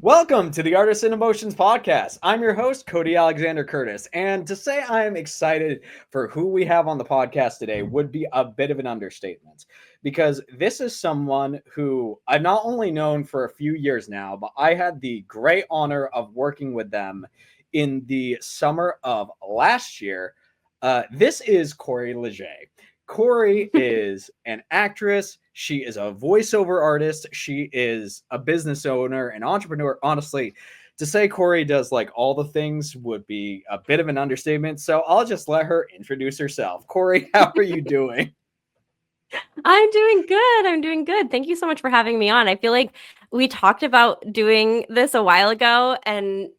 Welcome to the Artists and Emotions podcast. I'm your host, Cody Alexander Curtis. And to say I am excited for who we have on the podcast today would be a bit of an understatement because this is someone who I've not only known for a few years now, but I had the great honor of working with them in the summer of last year. This is Corrie Legge. Corrie is an actress. She is a voiceover artist. She is a business owner and entrepreneur. Honestly, to say Corrie does like all the things would be a bit of an understatement. So I'll just let her introduce herself. Corrie, how are you doing? I'm doing good. I'm doing good. Thank you so much for having me on. I feel like we talked about doing this a while ago and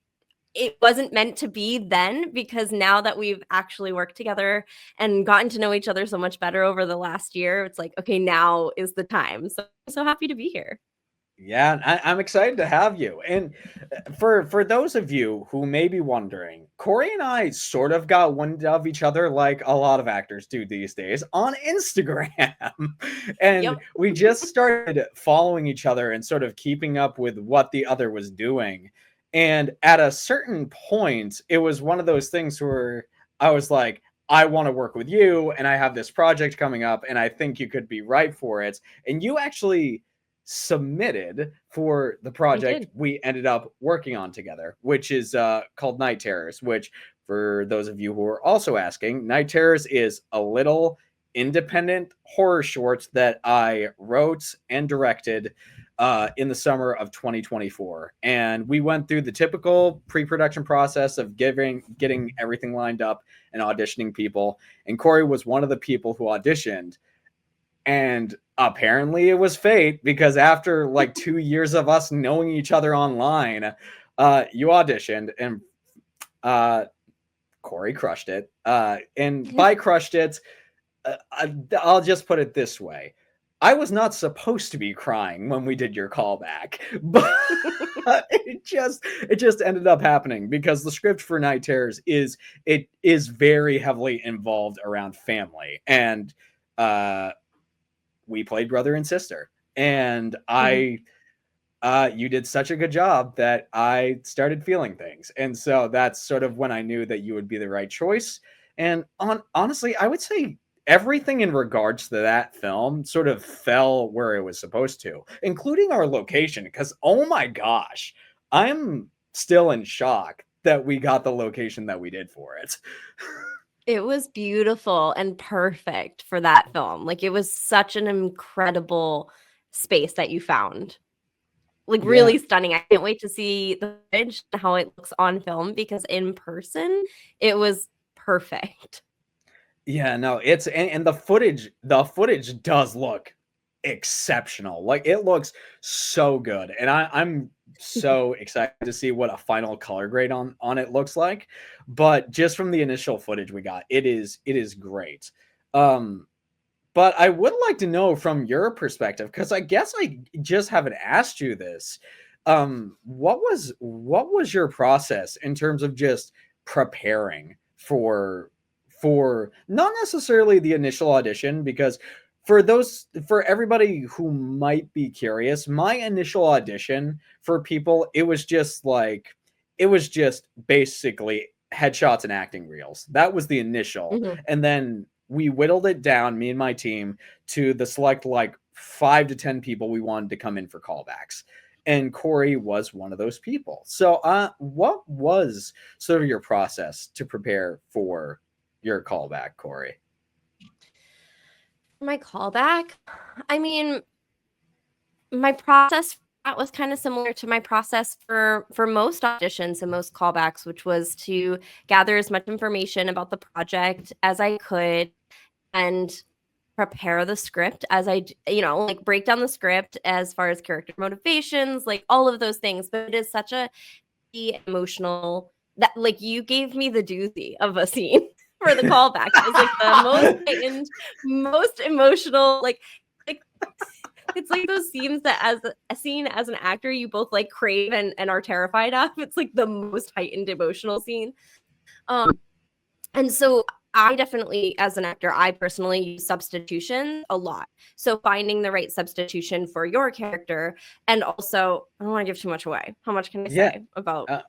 it wasn't meant to be then, because now that we've actually worked together and gotten to know each other so much better over the last year, it's like, okay, now is the time. So I'm so happy to be here. Yeah, I'm excited to have you. And for those of you who may be wondering, Corrie and I sort of got wind of each other like a lot of actors do these days on Instagram. And Yep. we just started following each other and sort of keeping up with what the other was doing. And at a certain point, it was one of those things where I was like, I want to work with you, and I have this project coming up, and I think you could be right for it. And you actually submitted for the I project did. we ended up working on together, which is called Night Terrors, which, for those of you who are also asking, Night Terrors is a little independent horror short that I wrote and directed in the summer of 2024. And we went through the typical pre-production process of getting everything lined up and auditioning people. And Corrie was one of the people who auditioned, and apparently it was fate because after like 2 years of us knowing each other online, you auditioned and Corrie crushed it. And by crushed it, I'll just put it this way. I was not supposed to be crying when we did your callback, but it just ended up happening because the script for Night Terrors is very heavily involved around family, and uh we played brother and sister. And Mhm. you did such a good job that I started feeling things. And so that's sort of when I knew that you would be the right choice. And honestly, I would say everything in regards to that film sort of fell where it was supposed to, including our location. Because, oh my gosh, I'm still in shock that we got the location that we did for it. It was beautiful and perfect for that film. Like, it was such an incredible space that you found. Like, Yeah. really stunning. I can't wait to see the footage and how it looks on film, because in person it was perfect. Yeah, no, and the footage does look exceptional. Like it looks so good. And I'm so excited to see what a final color grade on it looks like. But just from the initial footage we got, it is great. Um but I would like to know from your perspective, because I guess I just haven't asked you this. What was your process in terms of just preparing for not necessarily the initial audition? Because for everybody who might be curious, my initial audition for people, it was just basically headshots and acting reels. That was the initial, Mhm. and then we whittled it down, me and my team, to the select like 5 to 10 people we wanted to come in for callbacks. And Corrie was one of those people. So, what was sort of your process to prepare for your callback, Corrie? My callback, I mean, my process for that was kind of similar to my process for most auditions and most callbacks, which was to gather as much information about the project as I could and prepare the script as like break down the script as far as character motivations, like all of those things. But it is such a emotional that, like, you gave me the doozy of a scene for the callback. It was like the most heightened, most emotional, like it's like those scenes that as a scene as an actor you both like crave and are terrified of. It's like the most heightened emotional scene. And so I definitely, as an actor, I personally use substitution a lot. So finding the right substitution for your character, and also, I don't want to give too much away. How much can I Yeah. say about Uh,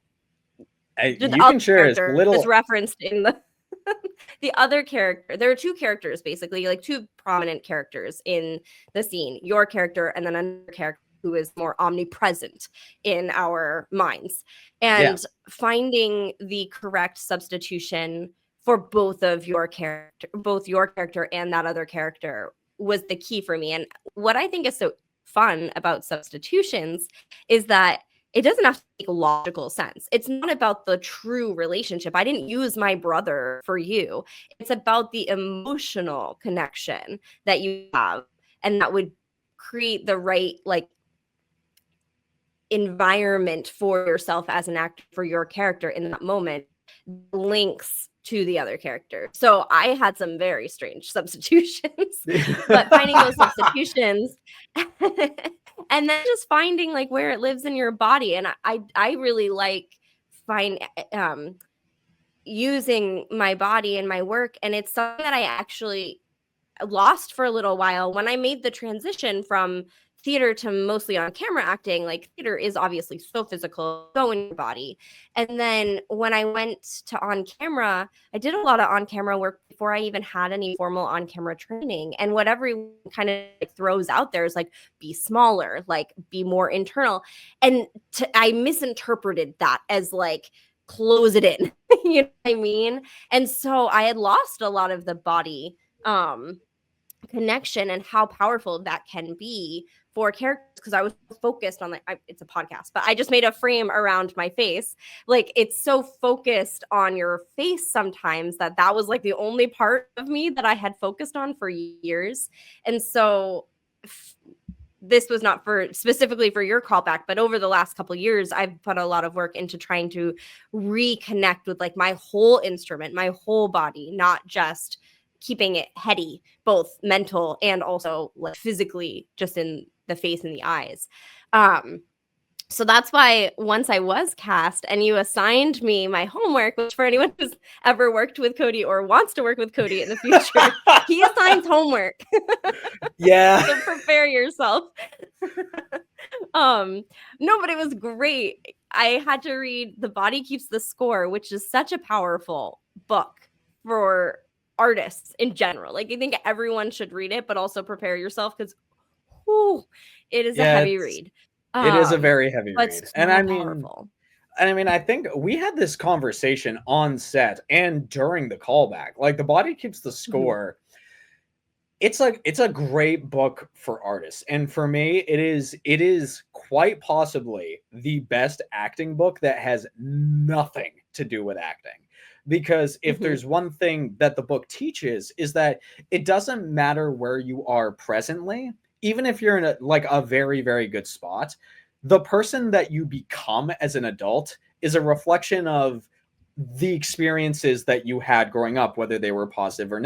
the you other can share as character is little. referenced in the the other character? There are two characters, basically, like two prominent characters in the scene, your character and then another character who is more omnipresent in our minds, Yeah. and finding the correct substitution for both your character and that other character was the key for me. And what I think is so fun about substitutions is that it doesn't have to make logical sense. It's not about the true relationship. I didn't use my brother for you. It's about the emotional connection that you have, and that would create the right like environment for yourself as an actor, for your character in that moment, links to the other character. So I had some very strange substitutions, but finding those substitutions and then just finding like where it lives in your body. And I really like find using my body in my work, and it's something that I actually lost for a little while when I made the transition from theater to mostly on camera acting. Like, theater is obviously so physical, so in your body. And then when I went to on camera, I did a lot of on camera work before I even had any formal on camera training. And what everyone kind of like throws out there is like, be smaller, like be more internal. And I misinterpreted that as like, close it in. You know what I mean? And so I had lost a lot of the body connection and how powerful that can be for characters, because I was focused on it's a podcast, but I just made a frame around my face. Like, it's so focused on your face sometimes that was like the only part of me that I had focused on for years. And so this was not for specifically for your callback, but over the last couple of years, I've put a lot of work into trying to reconnect with like my whole instrument, my whole body, not just keeping it heady, both mental and also like physically, just in the face and the eyes. So that's why once I was cast and you assigned me my homework, which for anyone who's ever worked with Cody or wants to work with Cody in the future, he assigns homework. Yeah. So prepare yourself. No, but it was great. I had to read The Body Keeps the Score, which is such a powerful book for artists in general. Like, I think everyone should read it, but also prepare yourself, because it is a Yeah, heavy read. it is a very heavy But read. And so powerful. I think we had this conversation on set and during the callback. Like, The Body Keeps the Score. It's a great book for artists. And for me, it is quite possibly the best acting book that has nothing to do with acting. Because if there's one thing that the book teaches, is that it doesn't matter where you are presently, even if you're in a very, very good spot, the person that you become as an adult is a reflection of the experiences that you had growing up, whether they were positive or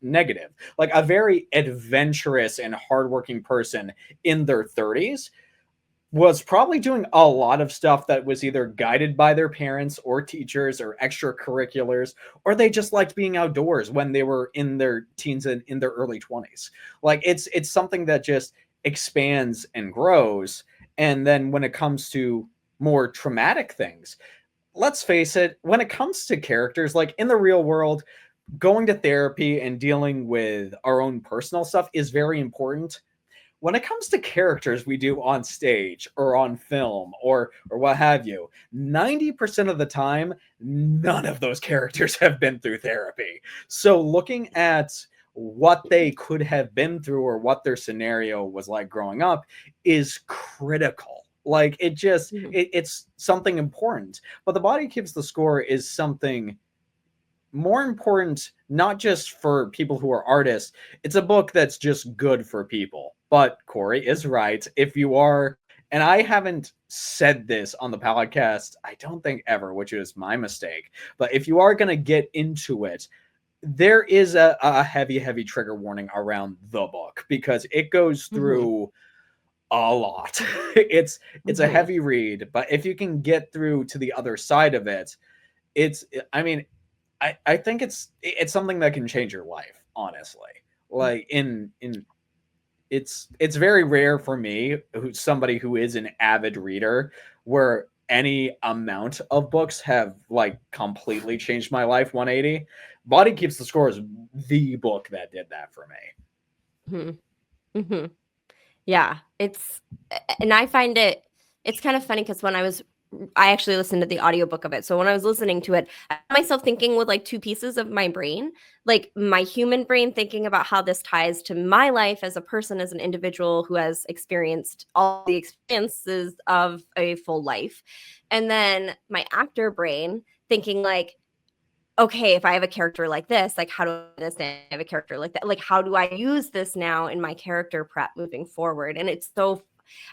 negative. Like, a very adventurous and hardworking person in their 30s was probably doing a lot of stuff that was either guided by their parents or teachers or extracurriculars, or they just liked being outdoors when they were in their teens and in their early 20s. Like, it's something that just expands and grows. And then when it comes to more traumatic things, let's face it, when it comes to characters, like in the real world, going to therapy and dealing with our own personal stuff is very important. When it comes to characters we do on stage or on film or what have you, 90% of the time, none of those characters have been through therapy. So looking at what they could have been through or what their scenario was like growing up is critical. Like, it's something important. But The Body Keeps the Score is something more important, not just for people who are artists. It's a book that's just good for people. But Corrie is right. If you are, and I haven't said this on the podcast, I don't think ever, which is my mistake. But if you are going to get into it, there is a heavy trigger warning around the book, because it goes through a lot. It's a heavy read, but if you can get through to the other side of it, I mean, I think it's something that can change your life, honestly. Like in it's very rare for me, who's somebody who is an avid reader, where any amount of books have like completely changed my life 180. Body Keeps the Score is the book that did that for me. Mm-hmm. Yeah, and I find it's kind of funny because I actually listened to the audiobook of it. So when I was listening to it, I found myself thinking with like two pieces of my brain, like my human brain thinking about how this ties to my life as a person, as an individual who has experienced all the experiences of a full life. And then my actor brain thinking like, okay, if I have a character like this, like how do I understand I have a character like that? Like how do I use this now in my character prep moving forward? And it's so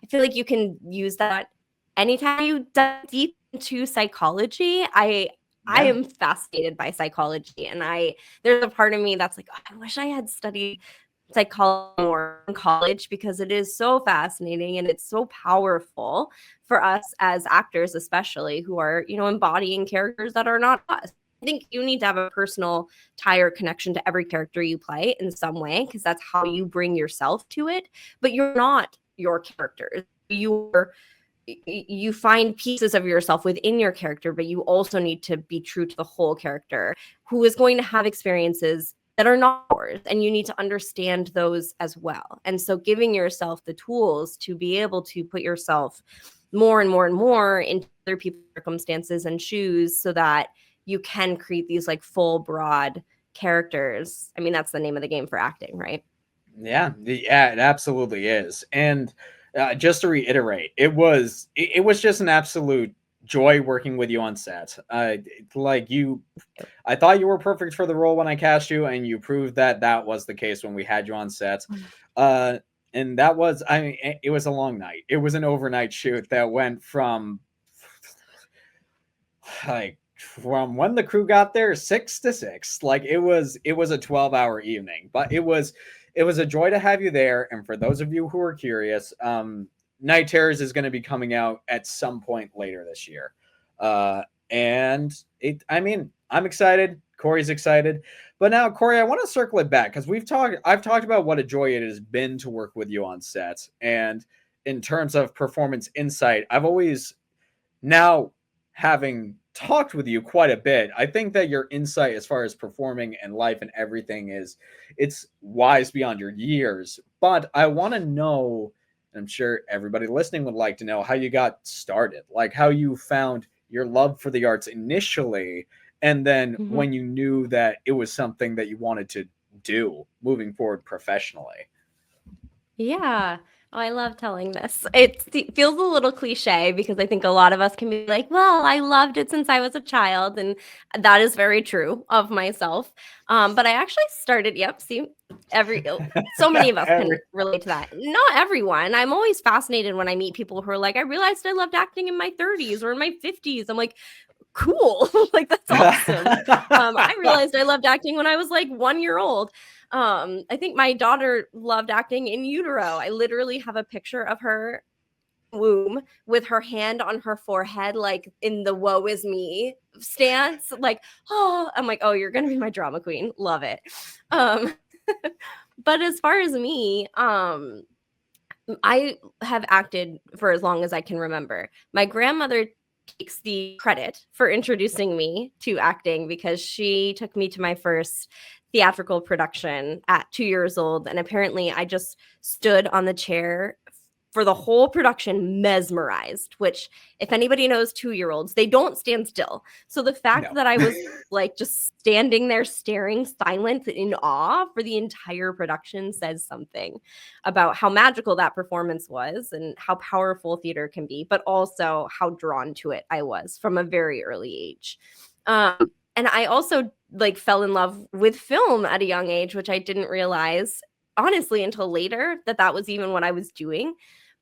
I feel like you can use that anytime you dive deep into psychology. I Yeah. am fascinated by psychology, and there's a part of me that's like, oh, I wish I had studied psychology more in college because it is so fascinating and it's so powerful for us as actors, especially who are, embodying characters that are not us. I think you need to have a personal tie or connection to every character you play in some way because that's how you bring yourself to it. But you're not your characters. You find pieces of yourself within your character, but you also need to be true to the whole character who is going to have experiences that are not yours, and you need to understand those as well. And so giving yourself the tools to be able to put yourself more and more and more into other people's circumstances and shoes so that you can create these like full broad characters. I mean, that's the name of the game for acting, right? Yeah, it absolutely is. And just to reiterate, it was just an absolute joy working with you on set. Like you, I thought you were perfect for the role when I cast you, and you proved that that was the case when we had you on set. Uh, and that was, I mean, it was a long night. It was an overnight shoot that went like from when the crew got there 6 to 6. Like it was a 12-hour evening, but it was a joy to have you there. And for those of you who are curious, Night Terrors is going to be coming out at some point later this year. And I mean, I'm excited, Corey's excited. But now, Corey, I want to circle it back because I've talked about what a joy it has been to work with you on set. And in terms of performance insight, I've always, now having talked with you quite a bit, I think that your insight as far as performing and life and everything it's wise beyond your years. But I want to know, and I'm sure everybody listening would like to know, how you got started, like how you found your love for the arts initially, and then Mm-hmm. when you knew that it was something that you wanted to do moving forward professionally. Yeah. Oh, I love telling this. It feels a little cliche because I think a lot of us can be like, well, I loved it since I was a child. And that is very true of myself. But I actually started, yep, see, so many of us can relate to that. Not everyone. I'm always fascinated when I meet people who are like, I realized I loved acting in my 30s or in my 50s. I'm like, cool. Like, that's awesome. I realized I loved acting when I was like 1 year old. I think my daughter loved acting in utero. I literally have a picture of her womb with her hand on her forehead, like in the woe is me stance. Like, oh, I'm like, oh, you're gonna be my drama queen. Love it. Um, but as far as me, I have acted for as long as I can remember. My grandmother takes the credit for introducing me to acting because she took me to my first theatrical production at 2 years old. And apparently, I just stood on the chair for the whole production, mesmerized, which, if anybody knows 2 year olds, they don't stand still. So the fact No. that I was like just standing there staring silent in awe for the entire production says something about how magical that performance was and how powerful theater can be, but also how drawn to it I was from a very early age. And I also like fell in love with film at a young age, which I didn't realize honestly until later that was even what I was doing.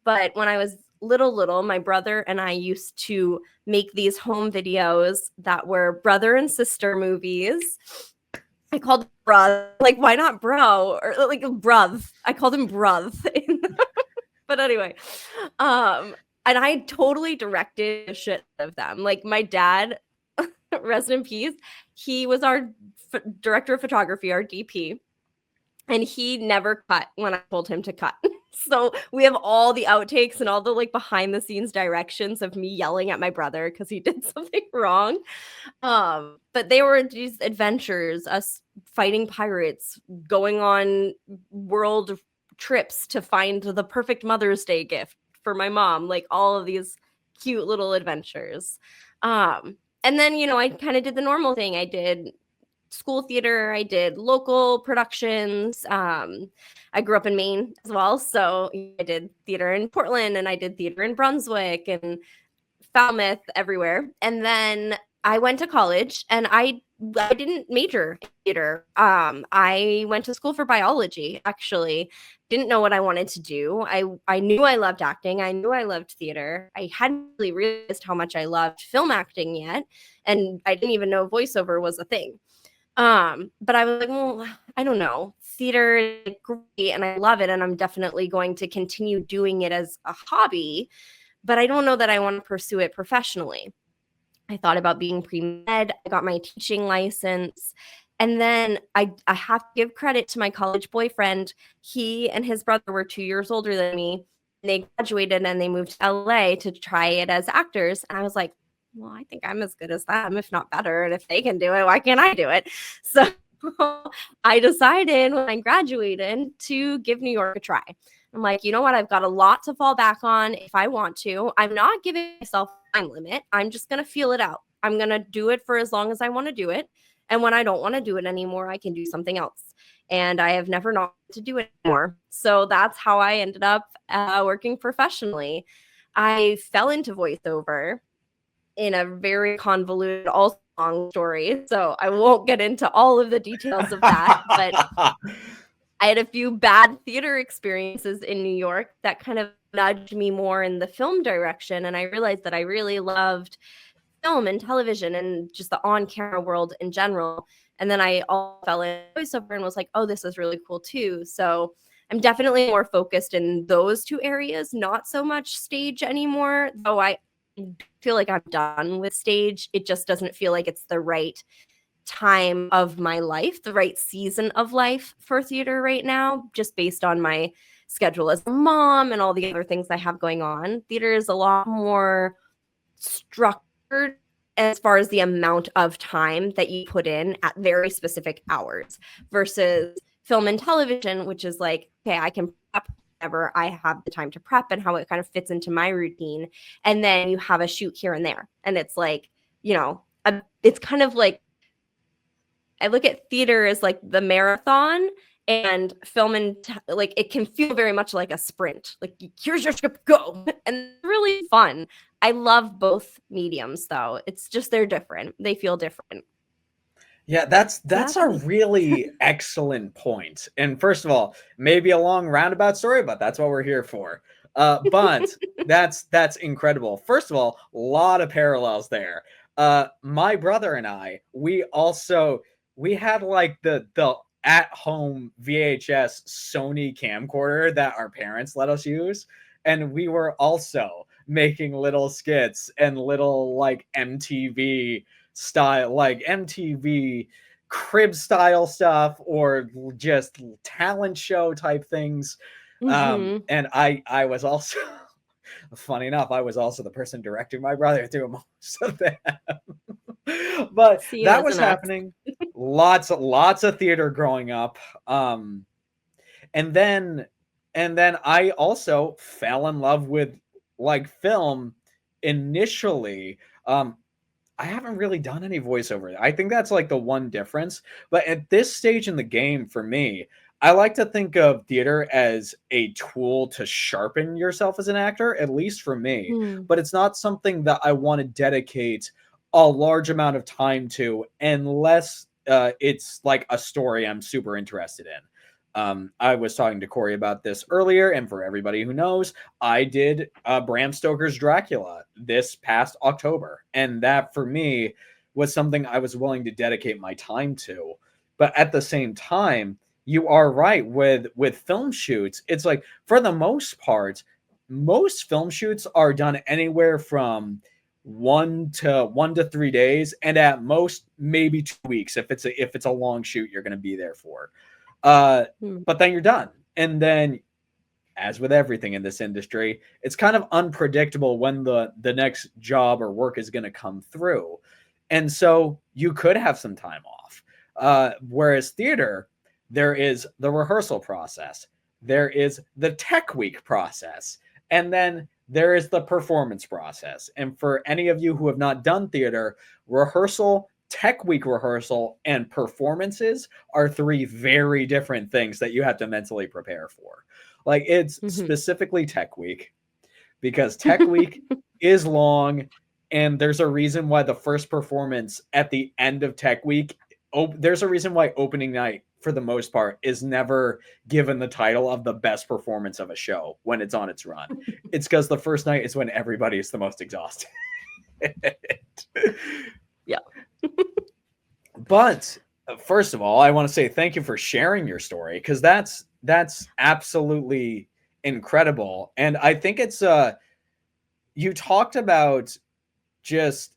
But when I was little, my brother and I used to make these home videos that were brother and sister movies. I called them bruh. Like, why not bro? Or like bruv. I called him bruv. But anyway, and I totally directed the shit out of them. Like my dad rest in peace. He was our director of photography, our DP, and he never cut when I told him to cut. So we have all the outtakes and all the like behind the scenes directions of me yelling at my brother because he did something wrong. But they were these adventures, us fighting pirates, going on world trips to find the perfect Mother's Day gift for my mom, like all of these cute little adventures. And then, I kind of did the normal thing. I did school theater, I did local productions. I grew up in Maine as well, so I did theater in Portland and I did theater in Brunswick and Falmouth, everywhere. And then I went to college and I didn't major in theater. I went to school for biology, actually. Didn't know what I wanted to do. I knew I loved acting. I knew I loved theater. I hadn't really realized how much I loved film acting yet. And I didn't even know voiceover was a thing. But I was like, well, I don't know. Theater is great and I love it. And I'm definitely going to continue doing it as a hobby, but I don't know that I want to pursue it professionally. I thought about being pre-med. I got my teaching license. And then I have to give credit to my college boyfriend. He and his brother were 2 years older than me. They graduated and they moved to LA to try it as actors. And I was like, well, I think I'm as good as them, if not better. And if they can do it, why can't I do it? So I decided when I graduated to give New York a try. I'm like, you know what? I've got a lot to fall back on if I want to. I'm not giving myself a time limit. I'm just going to feel it out. I'm going to do it for as long as I want to do it. And when I don't want to do it anymore, I can do something else. And I have never not to do it anymore. So that's how I ended up working professionally. I fell into voiceover in a very convoluted, also long story. So I won't get into all of the details of that, but I had a few bad theater experiences in New York that kind of nudged me more in the film direction. And I realized that I really loved film and television and just the on-camera world in general. And then I all fell in voiceover and was like, oh, this is really cool too. So I'm definitely more focused in those two areas, not so much stage anymore, though I feel like I'm done with stage. It just doesn't feel like it's the right time of my life, the right season of life for theater right now, just based on my schedule as a mom and all the other things I have going on. Theater is a lot more structured as far as the amount of time that you put in at very specific hours versus film and television, which is like, okay, I can prep whenever I have the time to prep and how it kind of fits into my routine. And then you have a shoot here and there. And it's like, it's kind of like, I look at theater as like the marathon, and film and like it can feel very much like a sprint. Like, here's your script, go. And it's really fun. I love both mediums though. It's just they're different. They feel different. Yeah, that's a really excellent point. And first of all, maybe a long roundabout story, but that's what we're here for. But that's incredible. First of all, a lot of parallels there. My brother and I, we had like the at-home VHS Sony camcorder that our parents let us use, and we were also making little skits and little like MTV style, like MTV crib style stuff, or just talent show type things. And I was also funny enough, I was also the person directing my brother through most of them. But that was happening. lots of theater growing up. And then I also fell in love with like film initially. I haven't really done any voiceover. I think that's like the one difference. But at this stage in the game for me, I like to think of theater as a tool to sharpen yourself as an actor, at least for me. But it's not something that I want to dedicate a large amount of time to unless it's like a story I'm super interested in. I was talking to Corrie about this earlier, and for everybody who knows, I did Bram Stoker's Dracula this past October, and that for me was something I was willing to dedicate my time to. But at the same time, you are right with film shoots. It's like, for the most part, most film shoots are done anywhere from 1 to 3 days, and at most maybe 2 weeks if it's a long shoot you're going to be there for. Hmm. But then you're done, and then, as with everything in this industry, it's kind of unpredictable when the next job or work is going to come through, and so you could have some time off. Whereas theater, there is the rehearsal process, there is the tech week process, and then there is the performance process. And for any of you who have not done theater, rehearsal, tech week rehearsal, and performances are three very different things that you have to mentally prepare for. Like, it's Mhm. specifically tech week, because tech week is long, and there's a reason why the first performance at the end of tech week, there's a reason why opening night for the most part is never given the title of the best performance of a show when it's on its run. It's because the first night is when everybody is the most exhausted. Yeah. But first of all, I want to say thank you for sharing your story, because that's absolutely incredible. And I think it's you talked about just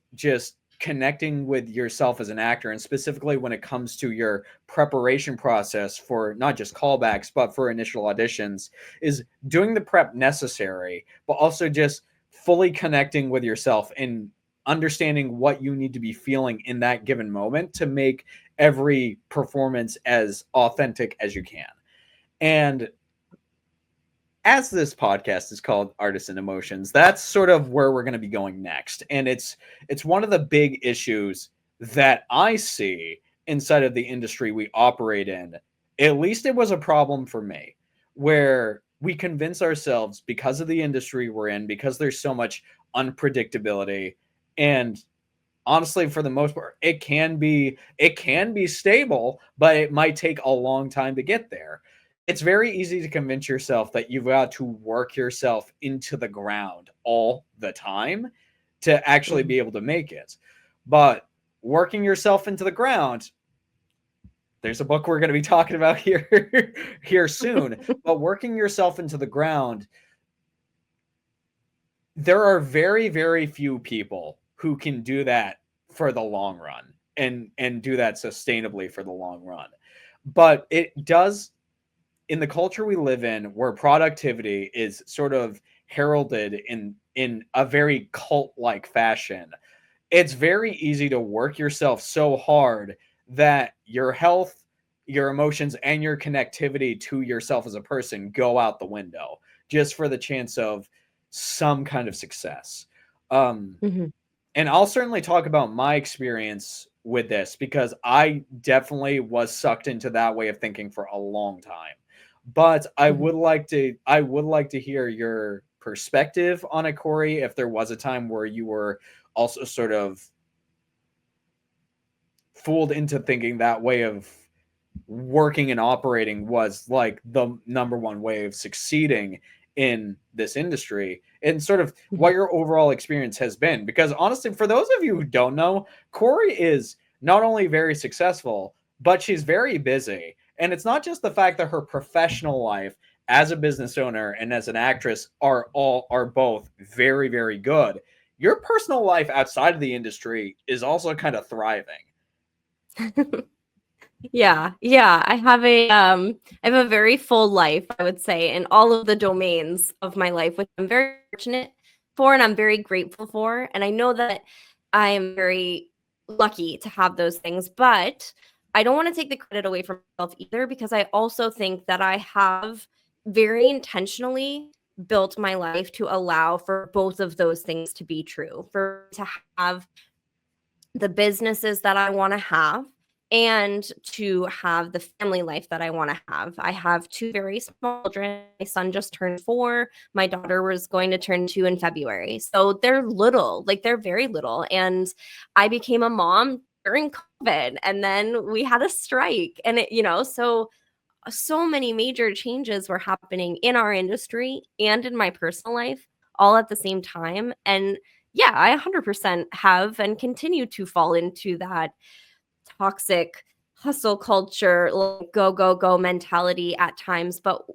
connecting with yourself as an actor, and specifically when it comes to your preparation process for not just callbacks but for initial auditions, is doing the prep necessary, but also just fully connecting with yourself and understanding what you need to be feeling in that given moment to make every performance as authentic as you can. And as this podcast is called Artists and Emotions, that's sort of where we're going to be going next. And it's one of the big issues that I see inside of the industry we operate in. At least it was a problem for me, where we convince ourselves, because of the industry we're in, because there's so much unpredictability, and honestly, for the most part, it can be stable, but it might take a long time to get there. It's very easy to convince yourself that you've got to work yourself into the ground all the time to actually Mhm. be able to make it. But working yourself into the ground, there's a book we're going to be talking about here here soon. But working yourself into the ground, there are very, very few people who can do that for the long run, and do that sustainably for the long run. But it does, in the culture we live in, where productivity is sort of heralded in a very cult like fashion. It's very easy to work yourself so hard that your health, your emotions, and your connectivity to yourself as a person go out the window just for the chance of some kind of success. Um, Mhm. and I'll certainly talk about my experience with this, because I definitely was sucked into that way of thinking for a long time. But Mhm. I would like to hear your perspective on it, Corey, if there was a time where you were also sort of fooled into thinking that way of working and operating was like the number one way of succeeding in this industry, and sort of what Mhm. your overall experience has been. Because honestly, for those of you who don't know, Corey is not only very successful, but she's very busy. And it's not just the fact that her professional life as a business owner and as an actress are both very, very good. Your personal life outside of the industry is also kind of thriving. Yeah, yeah. I have a very full life, I would say, in all of the domains of my life, which I'm very fortunate for and I'm very grateful for. And I know that I am very lucky to have those things, but I don't want to take the credit away from myself either, because I also think that I have very intentionally built my life to allow for both of those things to be true, for to have the businesses that I want to have and to have the family life that I want to have. I have two very small children. My son just turned 4. My daughter was going to turn 2 in February. So they're little, like they're very little. And I became a mom during COVID, and then we had a strike, and so many major changes were happening in our industry and in my personal life all at the same time. And yeah, I 100% have and continue to fall into that toxic hustle culture, like go, go, go mentality at times. But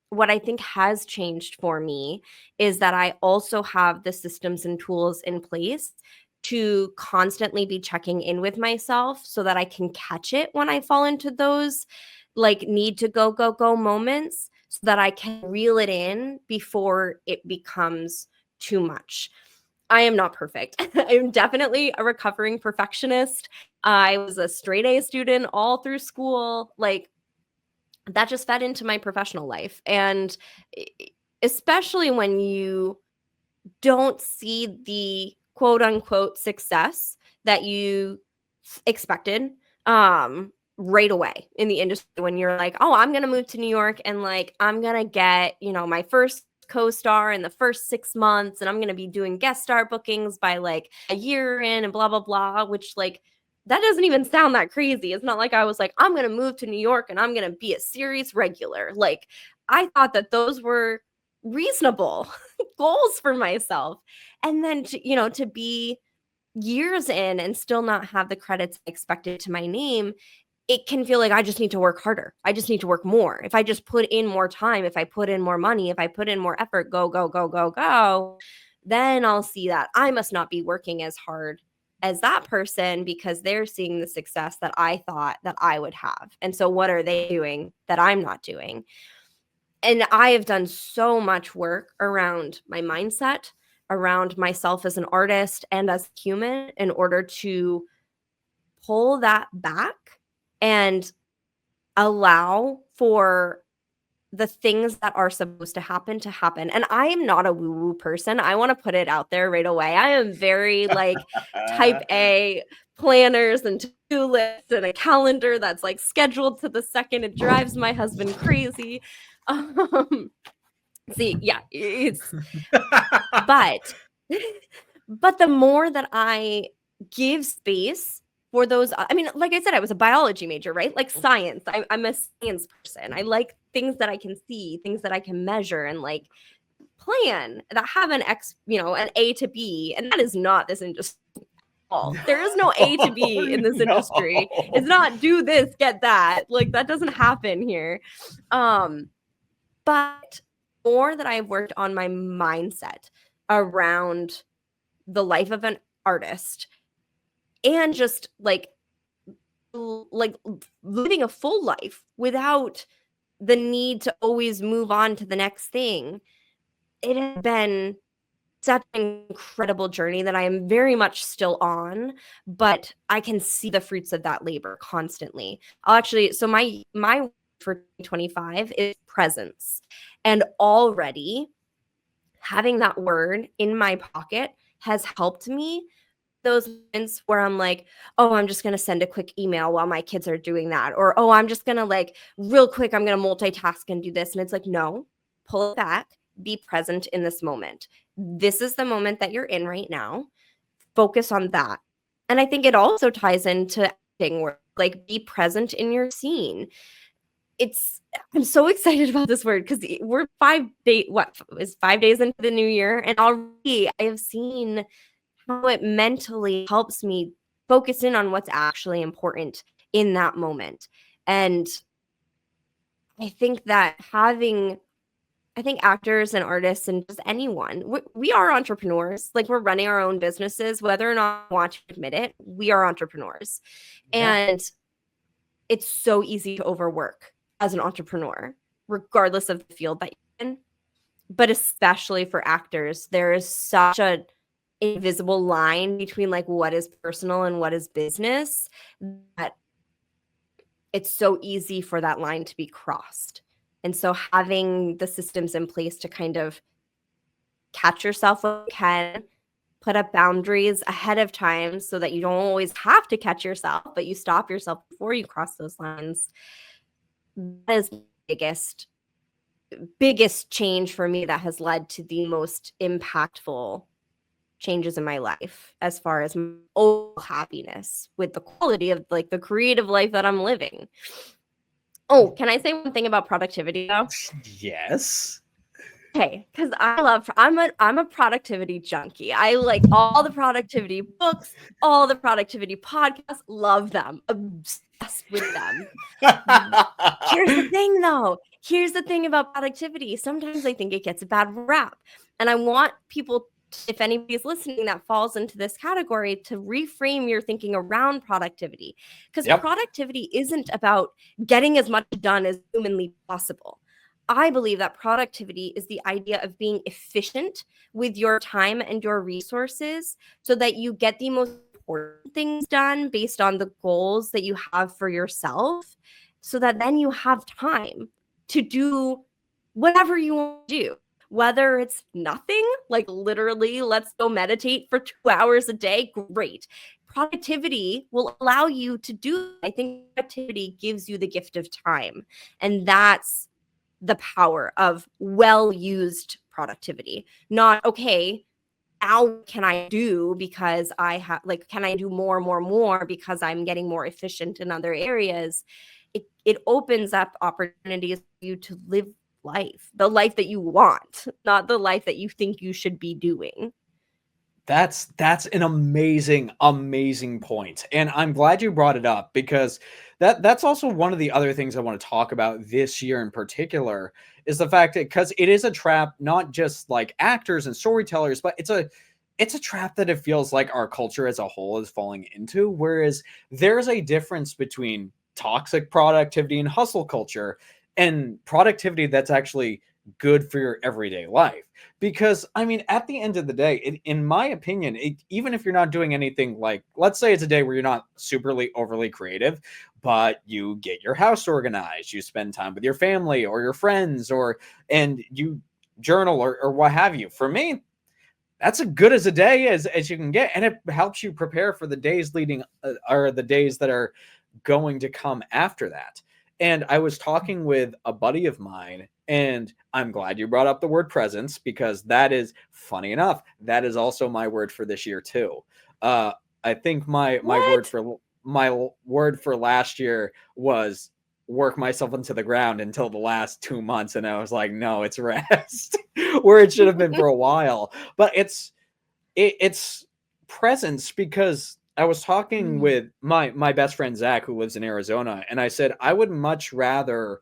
what I think has changed for me is that I also have the systems and tools in place to constantly be checking in with myself so that I can catch it when I fall into those like need to go, go, go moments so that I can reel it in before it becomes too much. I am not perfect. I'm definitely a recovering perfectionist. I was a straight A student all through school. Like, that just fed into my professional life. And especially when you don't see the quote unquote success that you expected right away in the industry, when you're like, oh, I'm going to move to New York and like I'm going to get, my first co-star in the first 6 months, and I'm going to be doing guest star bookings by like a year in and blah blah blah, which like that doesn't even sound that crazy. It's not like I was like, I'm going to move to New York and I'm going to be a series regular. Like, I thought that those were reasonable goals for myself. And then to be years in and still not have the credits expected to my name, it can feel like I just need to work harder. I just need to work more. If I just put in more time, if I put in more money, if I put in more effort, go, go, go, go, go, then I'll see that I must not be working as hard as that person because they're seeing the success that I thought that I would have. And so what are they doing that I'm not doing? And I have done so much work around my mindset, around myself as an artist and as a human in order to pull that back and allow for the things that are supposed to happen to happen. And I am not a woo-woo person. I want to put it out there right away. I am very like type A planners and to-do lists and a calendar that's like scheduled to the second. It drives my husband crazy. See, yeah, it's but but the more that I give space for those, I mean, like I said, I was a biology major, right? Like science. I'm a science person. I like things that I can see, things that I can measure and like plan that have an an A to B. And that is not this industry. There is no A to B in this industry. It's not do this, get that. Like that doesn't happen here. But more that I've worked on my mindset around the life of an artist and just like living a full life without the need to always move on to the next thing. It has been such an incredible journey that I am very much still on, but I can see the fruits of that labor constantly. So my for 2025 is presence. And already having that word in my pocket has helped me those moments where I'm like, oh, I'm just going to send a quick email while my kids are doing that. Or, oh, I'm just going to like real quick, I'm going to multitask and do this. And it's like, no, pull it back, be present in this moment. This is the moment that you're in right now. Focus on that. And I think it also ties into acting where like be present in your scene. I'm so excited about this word because we're 5 days into the new year, and already I have seen how it mentally helps me focus in on what's actually important in that moment. And I think that actors and artists and just anyone, we are entrepreneurs. Like we're running our own businesses, whether or not we want to admit it, we are entrepreneurs. Yeah. And it's so easy to overwork as an entrepreneur, regardless of the field that you're in. But especially for actors, there is such a invisible line between like what is personal and what is business that it's so easy for that line to be crossed. And so having the systems in place to kind of catch yourself when you can, put up boundaries ahead of time so that you don't always have to catch yourself, but you stop yourself before you cross those lines. That is the biggest change for me that has led to the most impactful changes in my life as far as my overall happiness with the quality of like the creative life that I'm living. Oh, can I say one thing about productivity though? Yes. Okay, because I'm a productivity junkie. I like all the productivity books, all the productivity podcasts, love them, obsessed with them. Here's the thing though. Here's the thing about productivity. Sometimes I think it gets a bad rap. And I want people, if anybody's listening that falls into this category, to reframe your thinking around productivity. Because Yep. productivity isn't about getting as much done as humanly possible. I believe that productivity is the idea of being efficient with your time and your resources so that you get the most important things done based on the goals that you have for yourself, so that then you have time to do whatever you want to do. Whether it's nothing, like literally, let's go meditate for 2 hours a day, great. Productivity will allow you to do. I think productivity gives you the gift of time. And that's the power of well-used productivity. Not, okay, how can I do because I have, like, can I do more because I'm getting more efficient in other areas? It opens up opportunities for you to live life, the life that you want, not the life that you think you should be doing. That's an amazing point. And I'm glad you brought it up, because that's also one of the other things I want to talk about this year in particular, is the fact that, because it is a trap, not just like actors and storytellers, but it's a trap that it feels like our culture as a whole is falling into. Whereas there's a difference between toxic productivity and hustle culture, and productivity that's actually good for your everyday life. Because I mean, at the end of the day, in my opinion, even if you're not doing anything, like, let's say it's a day where you're not superly overly creative, but you get your house organized, you spend time with your family or your friends, and you journal, or what have you. For me, that's as good as a day as you can get, and it helps you prepare for the days leading, or the days that are going to come after that. And I was talking with a buddy of mine, and I'm glad you brought up the word presence, because that is, funny enough, that is also my word for this year too. I think What? my word for last year was work myself into the ground until the last 2 months, and I was like, no, it's rest, where it should have been for a while. But it's presence, because I was talking Mm. with my best friend Zach, who lives in Arizona, and I said I would much rather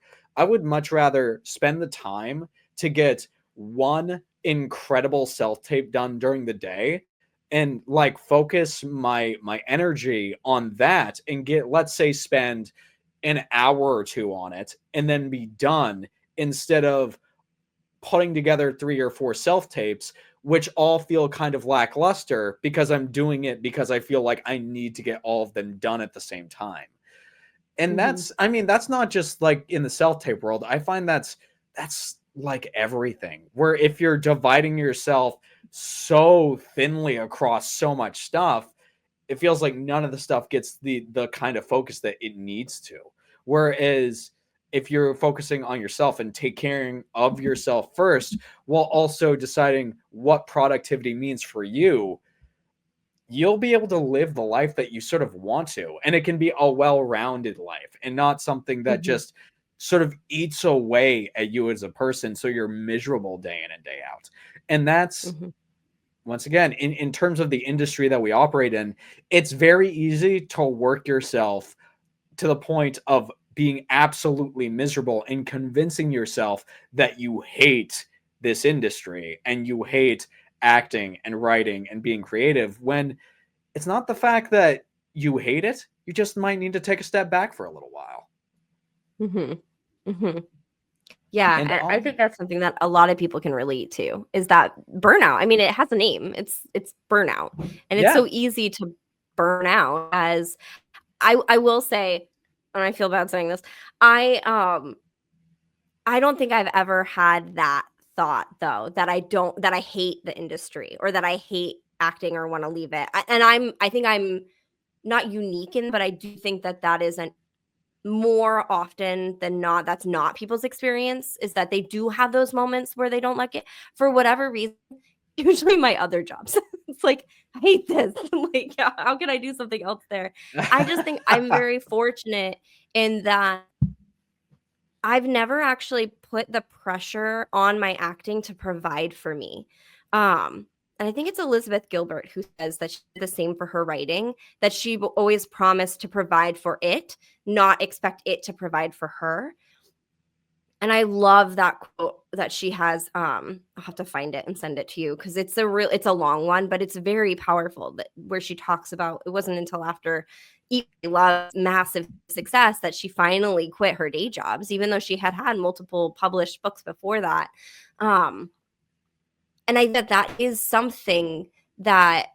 spend the time to get one incredible self tape done during the day, and like focus my energy on that, and get, let's say, spend an hour or two on it and then be done, instead of putting together 3 or 4 self tapes, which all feel kind of lackluster, because I'm doing it because I feel like I need to get all of them done at the same time. And Mhm. I mean, that's not just like in the self tape world. I find that's like everything, where if you're dividing yourself so thinly across so much stuff, it feels like none of the stuff gets the kind of focus that it needs to. Whereas if you're focusing on yourself and take caring of yourself first, while also deciding what productivity means for you, you'll be able to live the life that you sort of want to. And it can be a well-rounded life, and not something that Mhm. just sort of eats away at you as a person, so you're miserable day in and day out. And that's, Mhm. once again, in terms of the industry that we operate in, it's very easy to work yourself to the point of being absolutely miserable and convincing yourself that you hate this industry and you hate acting and writing and being creative, when it's not the fact that you hate it. You just might need to take a step back for a little while. Mhm. Mhm. Yeah, And and I think that's something that a lot of people can relate to, is that burnout. I mean, it has a name. It's burnout. And it's yeah, so easy to burn out. As I will say, and I feel bad saying this, I I don't think I've ever had that thought though, that I hate the industry or that I hate acting or want to leave it. I think I'm not unique in, but I do think that that isn't more often than not, that's not people's experience, is that they do have those moments where they don't like it for whatever reason. Usually my other jobs. It's like, I hate this. Like, how can I do something else there? I just think I'm very fortunate in that I've never actually put the pressure on my acting to provide for me. And I think it's Elizabeth Gilbert who says that she did the same for her writing, that she always promised to provide for it, not expect it to provide for her. And I love that quote that she has. I'll have to find it and send it to you because it's a long one, but it's very powerful. That where she talks about it wasn't until after Equally Love's massive success that she finally quit her day jobs, even though she had had multiple published books before that. And I think that is something that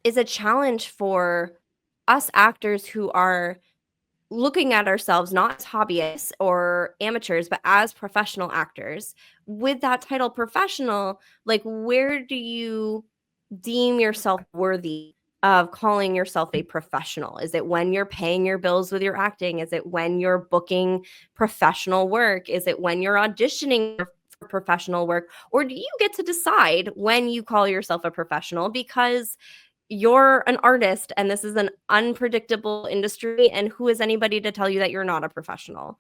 is a challenge for us actors who are looking at ourselves not as hobbyists or amateurs, but as professional actors. With that title professional, like where do you deem yourself worthy of calling yourself a professional? Is it when you're paying your bills with your acting? Is it when you're booking professional work? Is it when you're auditioning for professional work? Or do you get to decide when you call yourself a professional because you're an artist and this is an unpredictable industry, and who is anybody to tell you that you're not a professional?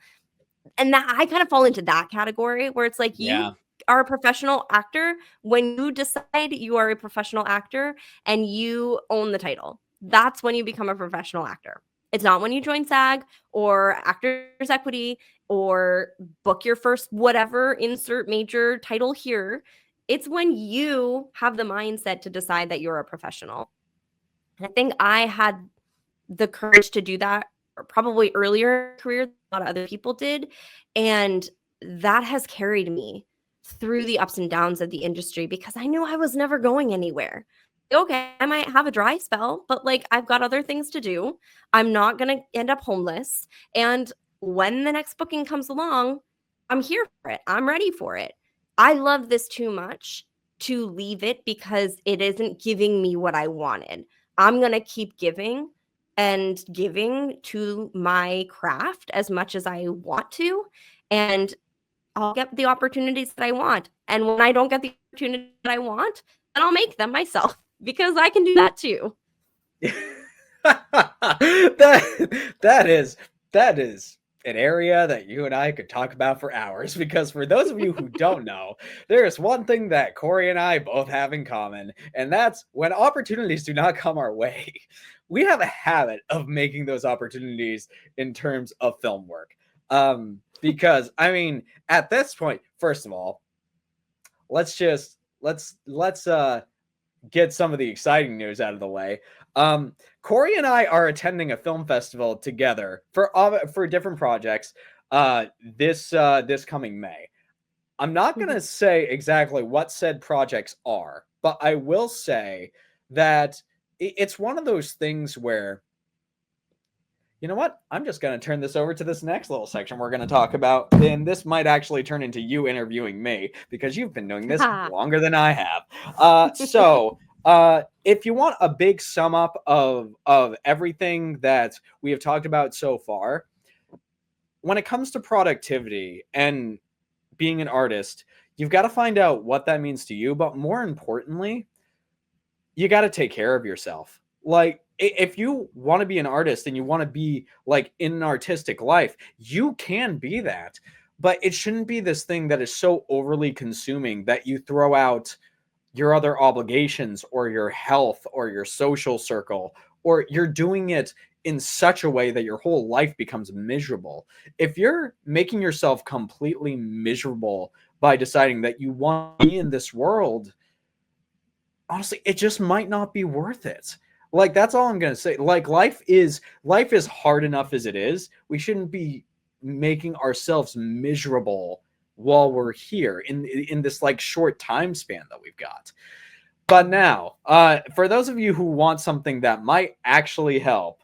And that I kind of fall into that category where it's like Yeah. you are a professional actor when you decide you are a professional actor and you own the title. That's when you become a professional actor. It's not when you join SAG or Actors Equity or book your first whatever insert major title here. It's when you have the mindset to decide that you're a professional. And I think I had the courage to do that probably earlier in my career than a lot of other people did. And that has carried me through the ups and downs of the industry because I knew I was never going anywhere. Okay, I might have a dry spell, but like I've got other things to do. I'm not going to end up homeless. And when the next booking comes along, I'm here for it. I'm ready for it. I love this too much to leave it because it isn't giving me what I wanted. I'm going to keep giving and giving to my craft as much as I want to. And I'll get the opportunities that I want. And when I don't get the opportunity that I want, then I'll make them myself because I can do that too. that is an area that you and I could talk about for hours, because for those of you who don't know, there is one thing that Corrie and I both have in common, and that's when opportunities do not come our way, we have a habit of making those opportunities in terms of film work. Because I mean, at this point, first of all, let's get some of the exciting news out of the way. Corrie and I are attending a film festival together for different projects this coming May. I'm not going to say exactly what said projects are, but I will say that it's one of those things where, you know what? I'm just going to turn this over to this next little section we're going to talk about. And this might actually turn into you interviewing me because you've been doing this longer than I have. So if you want a big sum up of everything that we have talked about so far, when it comes to productivity and being an artist, you've got to find out what that means to you. But more importantly, you got to take care of yourself. Like, if you want to be an artist and you want to be like in an artistic life, you can be that, but it shouldn't be this thing that is so overly consuming that you throw out your other obligations or your health or your social circle, or you're doing it in such a way that your whole life becomes miserable. If you're making yourself completely miserable by deciding that you want to be in this world, honestly, it just might not be worth it. Like, that's all I'm going to say. Like, life is hard enough as it is. We shouldn't be making ourselves miserable while we're here in this like short time span that we've got. But now, for those of you who want something that might actually help,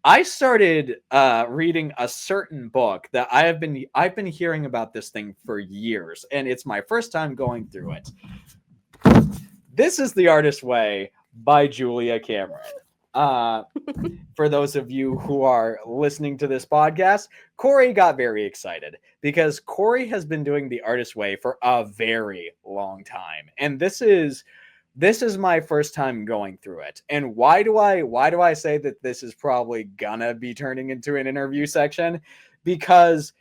I started reading a certain book that I've been hearing about this thing for years, and it's my first time going through it. This is The Artist's Way by Julia Cameron. For those of you who are listening to this podcast, Corrie got very excited because Corrie has been doing The Artist's Way for a very long time. And this is my first time going through it. And why do I say that this is probably gonna be turning into an interview section? Because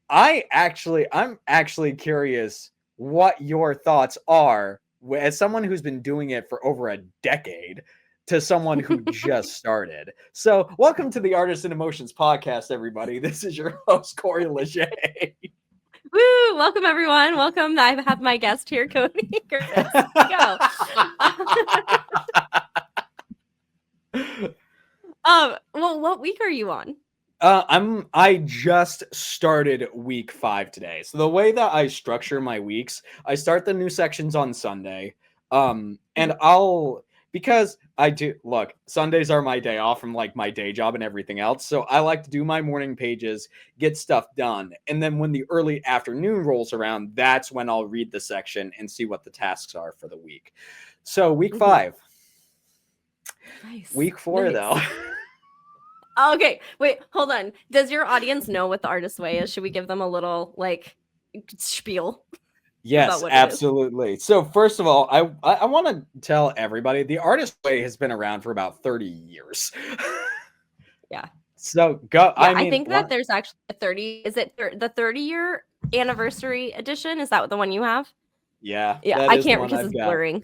I'm actually curious what your thoughts are as someone who's been doing it for over a decade to someone who just started. So, welcome to the Artists and Emotions podcast, everybody. This is your host, Corrie Legge. Woo! Welcome, everyone. Welcome. I have my guest here, Cody Curtis. Go. Well, what week are you on? I just started week 5 today. So the way that I structure my weeks, I start the new sections on Sunday. And because I do look, Sundays are my day off from like my day job and everything else. So I like to do my morning pages, get stuff done. And then when the early afternoon rolls around, that's when I'll read the section and see what the tasks are for the week. So week 5. Nice. Week 4 though. Okay, wait, hold on. Does your audience know what the Artist Way is? Should we give them a little like spiel? Yes, absolutely. So first of all, I want to tell everybody the Artist Way has been around for about 30 years. Yeah. So go. Yeah, I think that there's actually a 30. Is it the 30-year anniversary edition? Is that the one you have? Yeah. Yeah, I can't because it's blurring.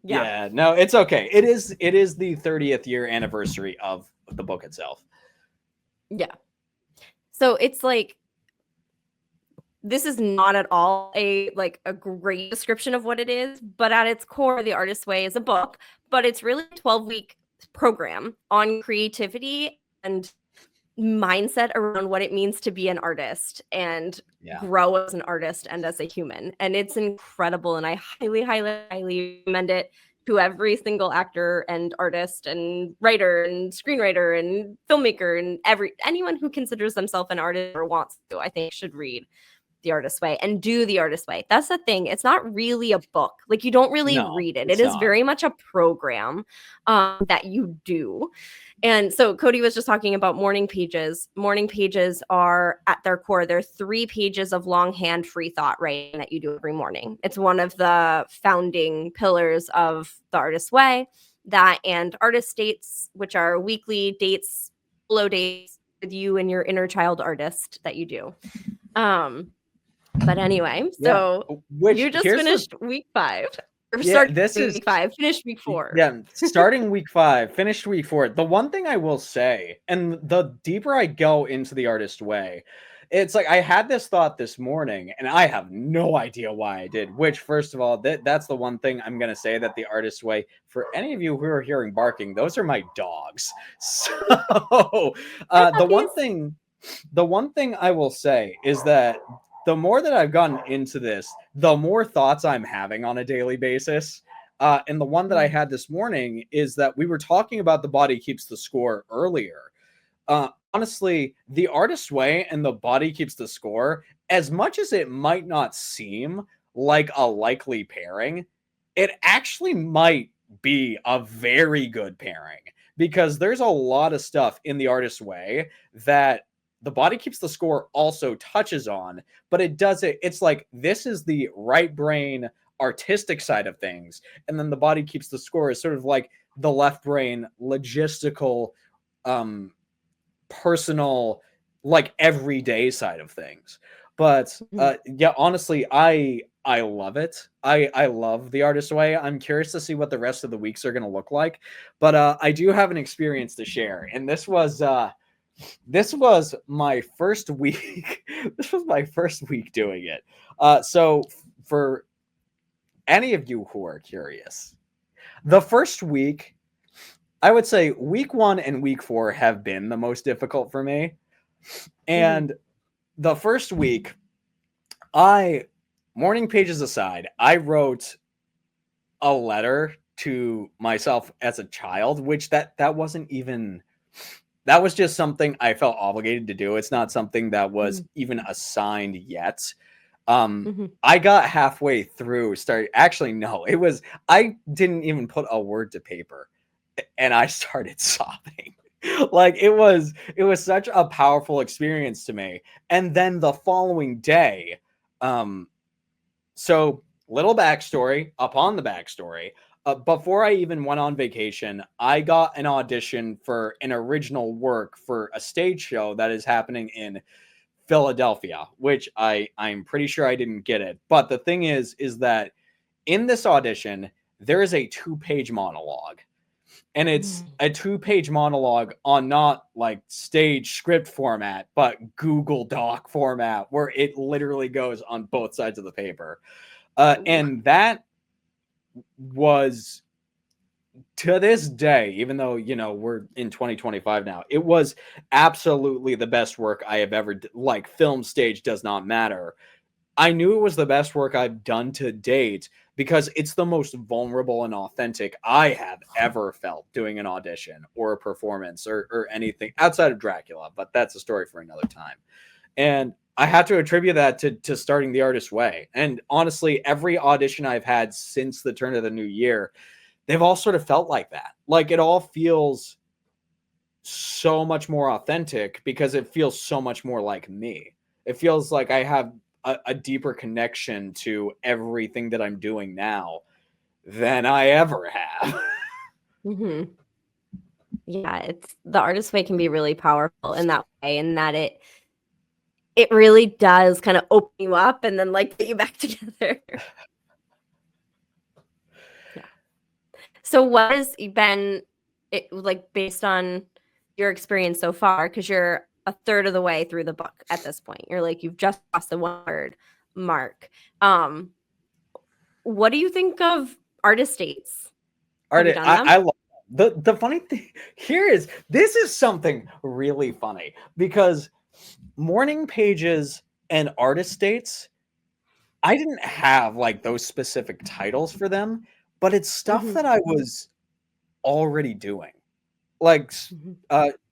Yeah. No, it's okay. It is the 30th year anniversary of the book itself. Yeah. So it's like, this is not at all a great description of what it is, but at its core, The Artist's Way is a book, but it's really a 12-week program on creativity and mindset around what it means to be an artist and grow as an artist and as a human. And it's incredible. And I highly, highly, highly recommend it to every single actor and artist and writer and screenwriter and filmmaker and anyone who considers themselves an artist or wants to, I think should read The Artist's Way and do The Artist's Way. That's the thing. It's not really a book. Like, you don't really read it. It is very much a program that you do. And so Cody was just talking about morning pages. Morning pages are at their core, they're 3 pages of longhand free thought writing that you do every morning. It's one of the founding pillars of The Artist's Way. That and artist dates, which are weekly dates, flow dates with you and your inner child artist that you do. But anyway, so you just finished week 5. Week 5, finished week 4. Yeah, starting week 5, finished week 4. The one thing I will say, and the deeper I go into The Artist's Way, it's like I had this thought this morning, and I have no idea why I did. Which, first of all, that's the one thing I'm gonna say that The Artist's Way. For any of you who are hearing barking, those are my dogs. So the one thing I will say is that the more that I've gotten into this, the more thoughts I'm having on a daily basis. And the one that I had this morning is that we were talking about the body keeps the score earlier. Honestly, The Artist's Way and the body keeps the score, as much as it might not seem like a likely pairing, it actually might be a very good pairing, because there's a lot of stuff in The Artist's Way that the body keeps the score also touches on, but it does it. It's like, this is the right brain artistic side of things. And then the body keeps the score is sort of like the left brain logistical, personal, like everyday side of things. But yeah, honestly, I love it. I love The Artist's Way. I'm curious to see what the rest of the weeks are going to look like. But I do have an experience to share. And this was my first week. This was my first week doing it. So for any of you who are curious, the first week, I would say week 1 and week 4 have been the most difficult for me. And the first week, morning pages aside, I wrote a letter to myself as a child, which that wasn't even... That was just something I felt obligated to do. It's not something that was even assigned yet. I got halfway through. Actually, no, I didn't even put a word to paper, and I started sobbing. Like, it was such a powerful experience to me. And then the following day, so little backstory upon the backstory. Before I even went on vacation, I got an audition for an original work for a stage show that is happening in Philadelphia, which I'm pretty sure I didn't get it. But the thing is that in this audition, there is a 2-page monologue. And it's a 2-page monologue on not like stage script format, but Google Doc format, where it literally goes on both sides of the paper. And that was, to this day, even though, we're in 2025 now, it was absolutely the best work I have ever like, film, stage does not matter. I knew it was the best work I've done to date because it's the most vulnerable and authentic I have ever felt doing an audition or a performance or anything outside of Dracula, but that's a story for another time. And I had to attribute that to starting The Artist's Way. And honestly, every audition I've had since the turn of the new year, they've all sort of felt like that. Like, it all feels so much more authentic because it feels so much more like me. It feels like I have a deeper connection to everything that I'm doing now than I ever have. Mm-hmm. Yeah, it's The Artist's Way can be really powerful in that way, and that it really does kind of open you up and then like put you back together. Yeah. So what has been it like based on your experience so far? Because you're a third of the way through the book at this point. You're like, you've just crossed the 1-word mark. What do you think of artist dates? I love the funny thing here is this is something really funny because morning pages and artist dates, I didn't have like those specific titles for them, but it's stuff that I was already doing. Like,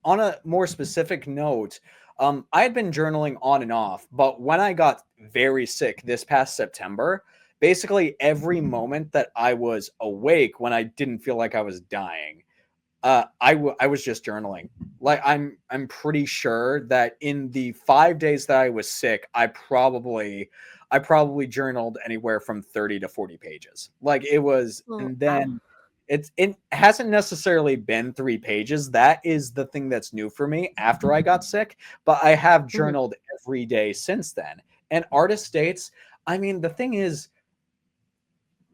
on a more specific note, I had been journaling on and off, but when I got very sick this past September, basically every moment that I was awake when I didn't feel like I was dying, I was just journaling. Like, I'm pretty sure that in the 5 days that I was sick, I probably journaled anywhere from 30 to 40 pages. Like, it was, and then it hasn't necessarily been 3 pages. That is the thing that's new for me after I got sick, but I have journaled every day since then. And artist dates, I mean, the thing is,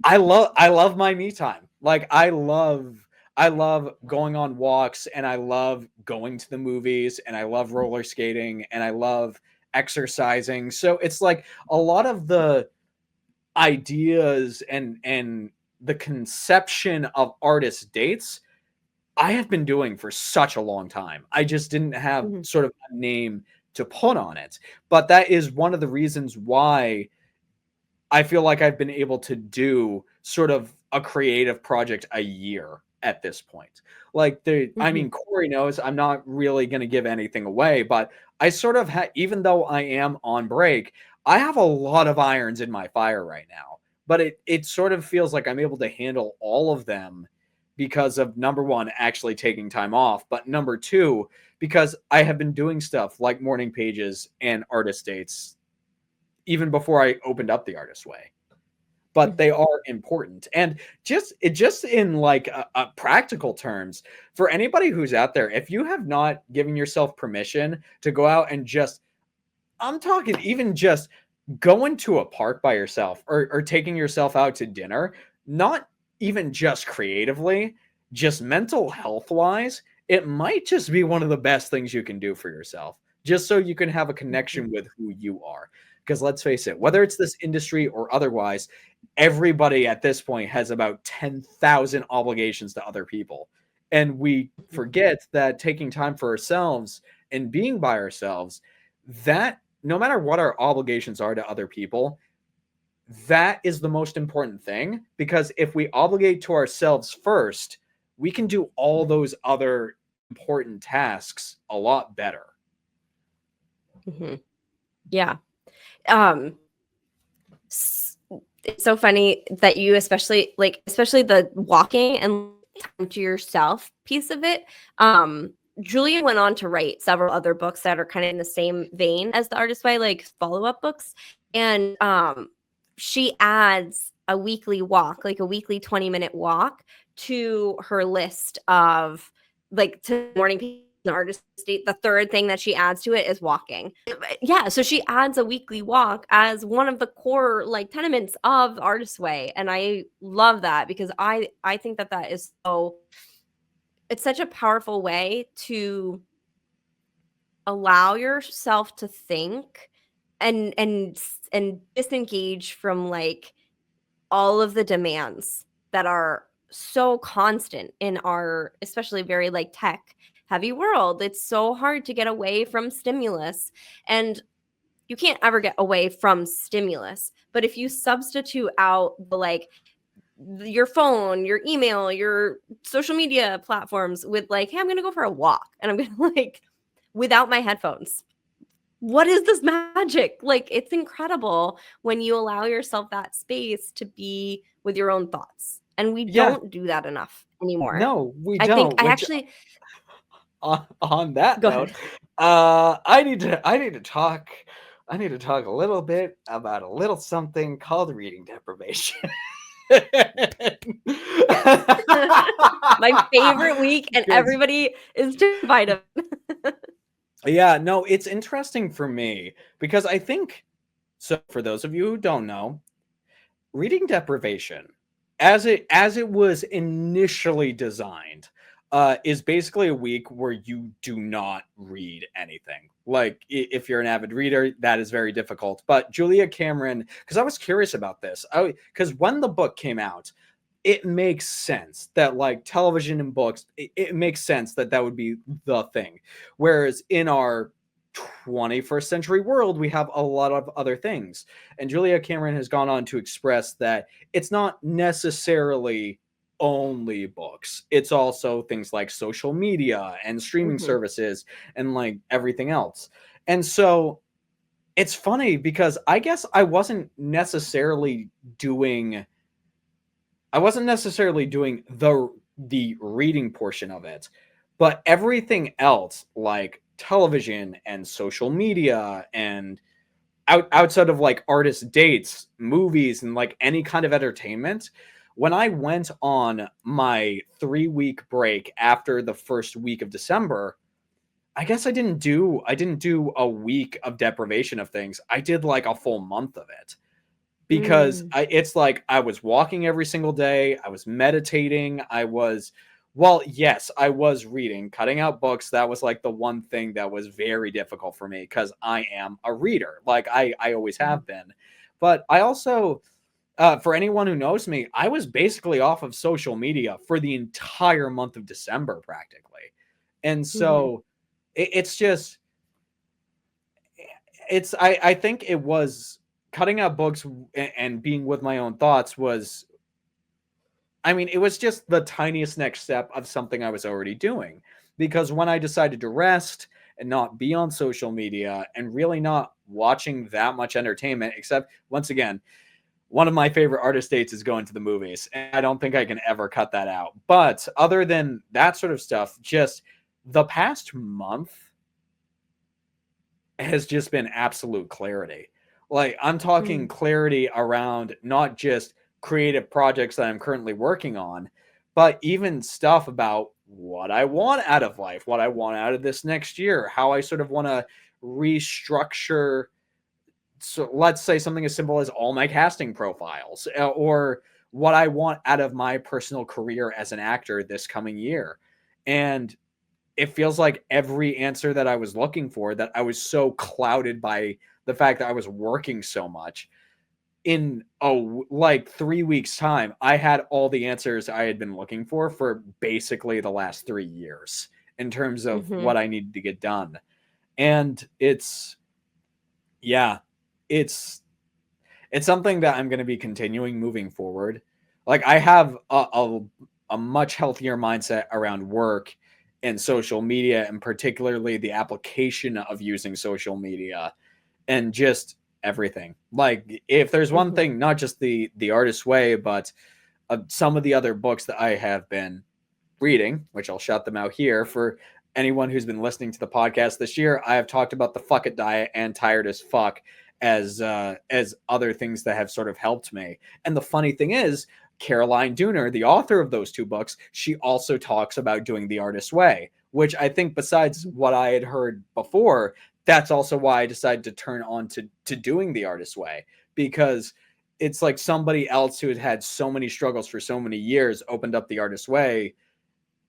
I love my me time. Like, I love going on walks, and I love going to the movies, and I love roller skating, and I love exercising. So it's like a lot of the ideas and the conception of artist dates I have been doing for such a long time. I just didn't have sort of a name to put on it. But that is one of the reasons why I feel like I've been able to do sort of a creative project a year at this point. Like, I mean, Corey knows I'm not really going to give anything away, but I sort of even though I am on break, I have a lot of irons in my fire right now. But it sort of feels like I'm able to handle all of them because of, number one, actually taking time off, but number two, because I have been doing stuff like morning pages and artist dates even before I opened up The Artist's Way. But they are important. And just in like a practical terms, for anybody who's out there, if you have not given yourself permission to go out and just, I'm talking even just going to a park by yourself or taking yourself out to dinner, not even just creatively, just mental health wise, it might just be one of the best things you can do for yourself, just so you can have a connection with who you are. Because let's face it, whether it's this industry or otherwise, everybody at this point has about 10,000 obligations to other people. And we forget that taking time for ourselves and being by ourselves, that no matter what our obligations are to other people, that is the most important thing. Because if we obligate to ourselves first, we can do all those other important tasks a lot better. Yeah. It's so funny that you especially the walking and time to yourself piece of it. Julia went on to write several other books that are kind of in the same vein as The Artist's Way, like follow-up books. And she adds a weekly walk, like a weekly 20-minute walk to her list of like to morning an artist state. The third thing that she adds to it is walking. Yeah, so she adds a weekly walk as one of the core like tenements of the artist way, and I love that because I think that is so, it's such a powerful way to allow yourself to think and disengage from like all of the demands that are so constant in our especially very like tech heavy world. It's so hard to get away from stimulus, and you can't ever get away from stimulus. But if you substitute out the like your phone, your email, your social media platforms with like, hey, I'm gonna go for a walk and I'm gonna like without my headphones. What is this magic? Like, it's incredible when you allow yourself that space to be with your own thoughts. And we Yeah, don't do that enough anymore. no, we I think don't. I Which actually on that go note, ahead. I need to talk. I need to talk a little bit about a little something called reading deprivation. My favorite week, and 'Cause- everybody is divided. yeah, no, it's interesting for me because I think so. For those of you who don't know, reading deprivation, as it was initially designed, is basically a week where you do not read anything. Like if you're an avid reader, that is very difficult. But Julia Cameron, because I was curious about this, because when the book came out, it makes sense that like television and books, it makes sense that that would be the thing. Whereas in our 21st century world, we have a lot of other things. And Julia Cameron has gone on to express that it's not necessarily only books, it's also things like social media and streaming Mhm. services and like everything else. And so it's funny because I guess doing I wasn't necessarily doing the reading portion of it, but everything else like television and social media and outside of like artist dates, movies and like any kind of entertainment, when I went on my 3-week break after the first week of December, I guess I didn't do a week of deprivation of things. I did like a full month of it because Mm. it's like I was walking every single day. I was meditating. Well, yes, I was reading, cutting out books. That was like the one thing that was very difficult for me because I am a reader. Like I always have been. But I also, for anyone who knows me, I was basically off of social media for the entire month of December practically. And Mhm. so it's just, I think it was cutting out books and being with my own thoughts was, I mean, it was just the tiniest next step of something I was already doing. Because when I decided to rest and not be on social media and really not watching that much entertainment, except once again, one of my favorite artist dates is going to the movies. And I don't think I can ever cut that out. But other than that sort of stuff, just the past month has just been absolute clarity. Like I'm talking Mm. clarity around not just creative projects that I'm currently working on, but even stuff about what I want out of life, what I want out of this next year, how I sort of want to restructure. So let's say something as simple as all my casting profiles, or what I want out of my personal career as an actor this coming year. And it feels like every answer that I was looking for, that I was so clouded by the fact that I was working so much, in like 3 weeks time, I had all the answers I had been looking for basically the last 3 years in terms of Mhm. what I needed to get done. And yeah, it's it's something that I'm going to be continuing moving forward. Like I have a much healthier mindset around work and social media, and particularly the application of using social media and just everything. Like if there's one Mhm. thing, not just the artist's way, but some of the other books that I have been reading, which I'll shout them out here for anyone who's been listening to the podcast this year. I have talked about the Fuck It Diet and Tired as Fuck as other things that have sort of helped me. And the funny thing is, Caroline Dooner, the author of those two books, she also talks about doing the artist's way, which I think besides what I had heard before, that's also why I decided to turn on to doing the artist way, because it's like somebody else who had had so many struggles for so many years opened up the artist way,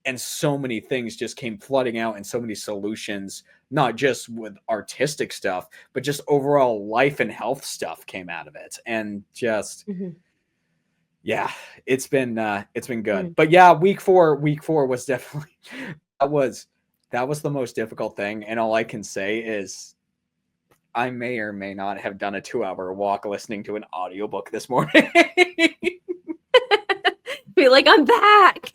and so many things just came flooding out, and so many solutions, not just with artistic stuff, but just overall life and health stuff came out of it. And just, yeah, it's been good. But yeah, week four was definitely that was the most difficult thing. And all I can say is I may or may not have done a 2-hour walk listening to an audiobook this morning. Be like, I'm back.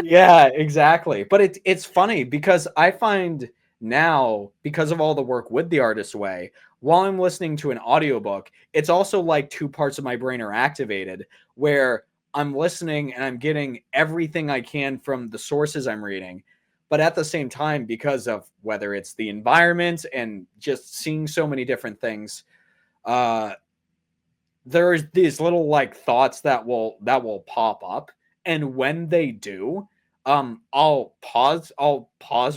Yeah, exactly. But it's funny because I find now, because of all the work with the artist way, while I'm listening to an audiobook, it's also like two parts of my brain are activated, where I'm listening and I'm getting everything I can from the sources I'm reading. But at the same time, because of whether it's the environment and just seeing so many different things, uh, there's these little like thoughts that will pop up, and when they do, I'll pause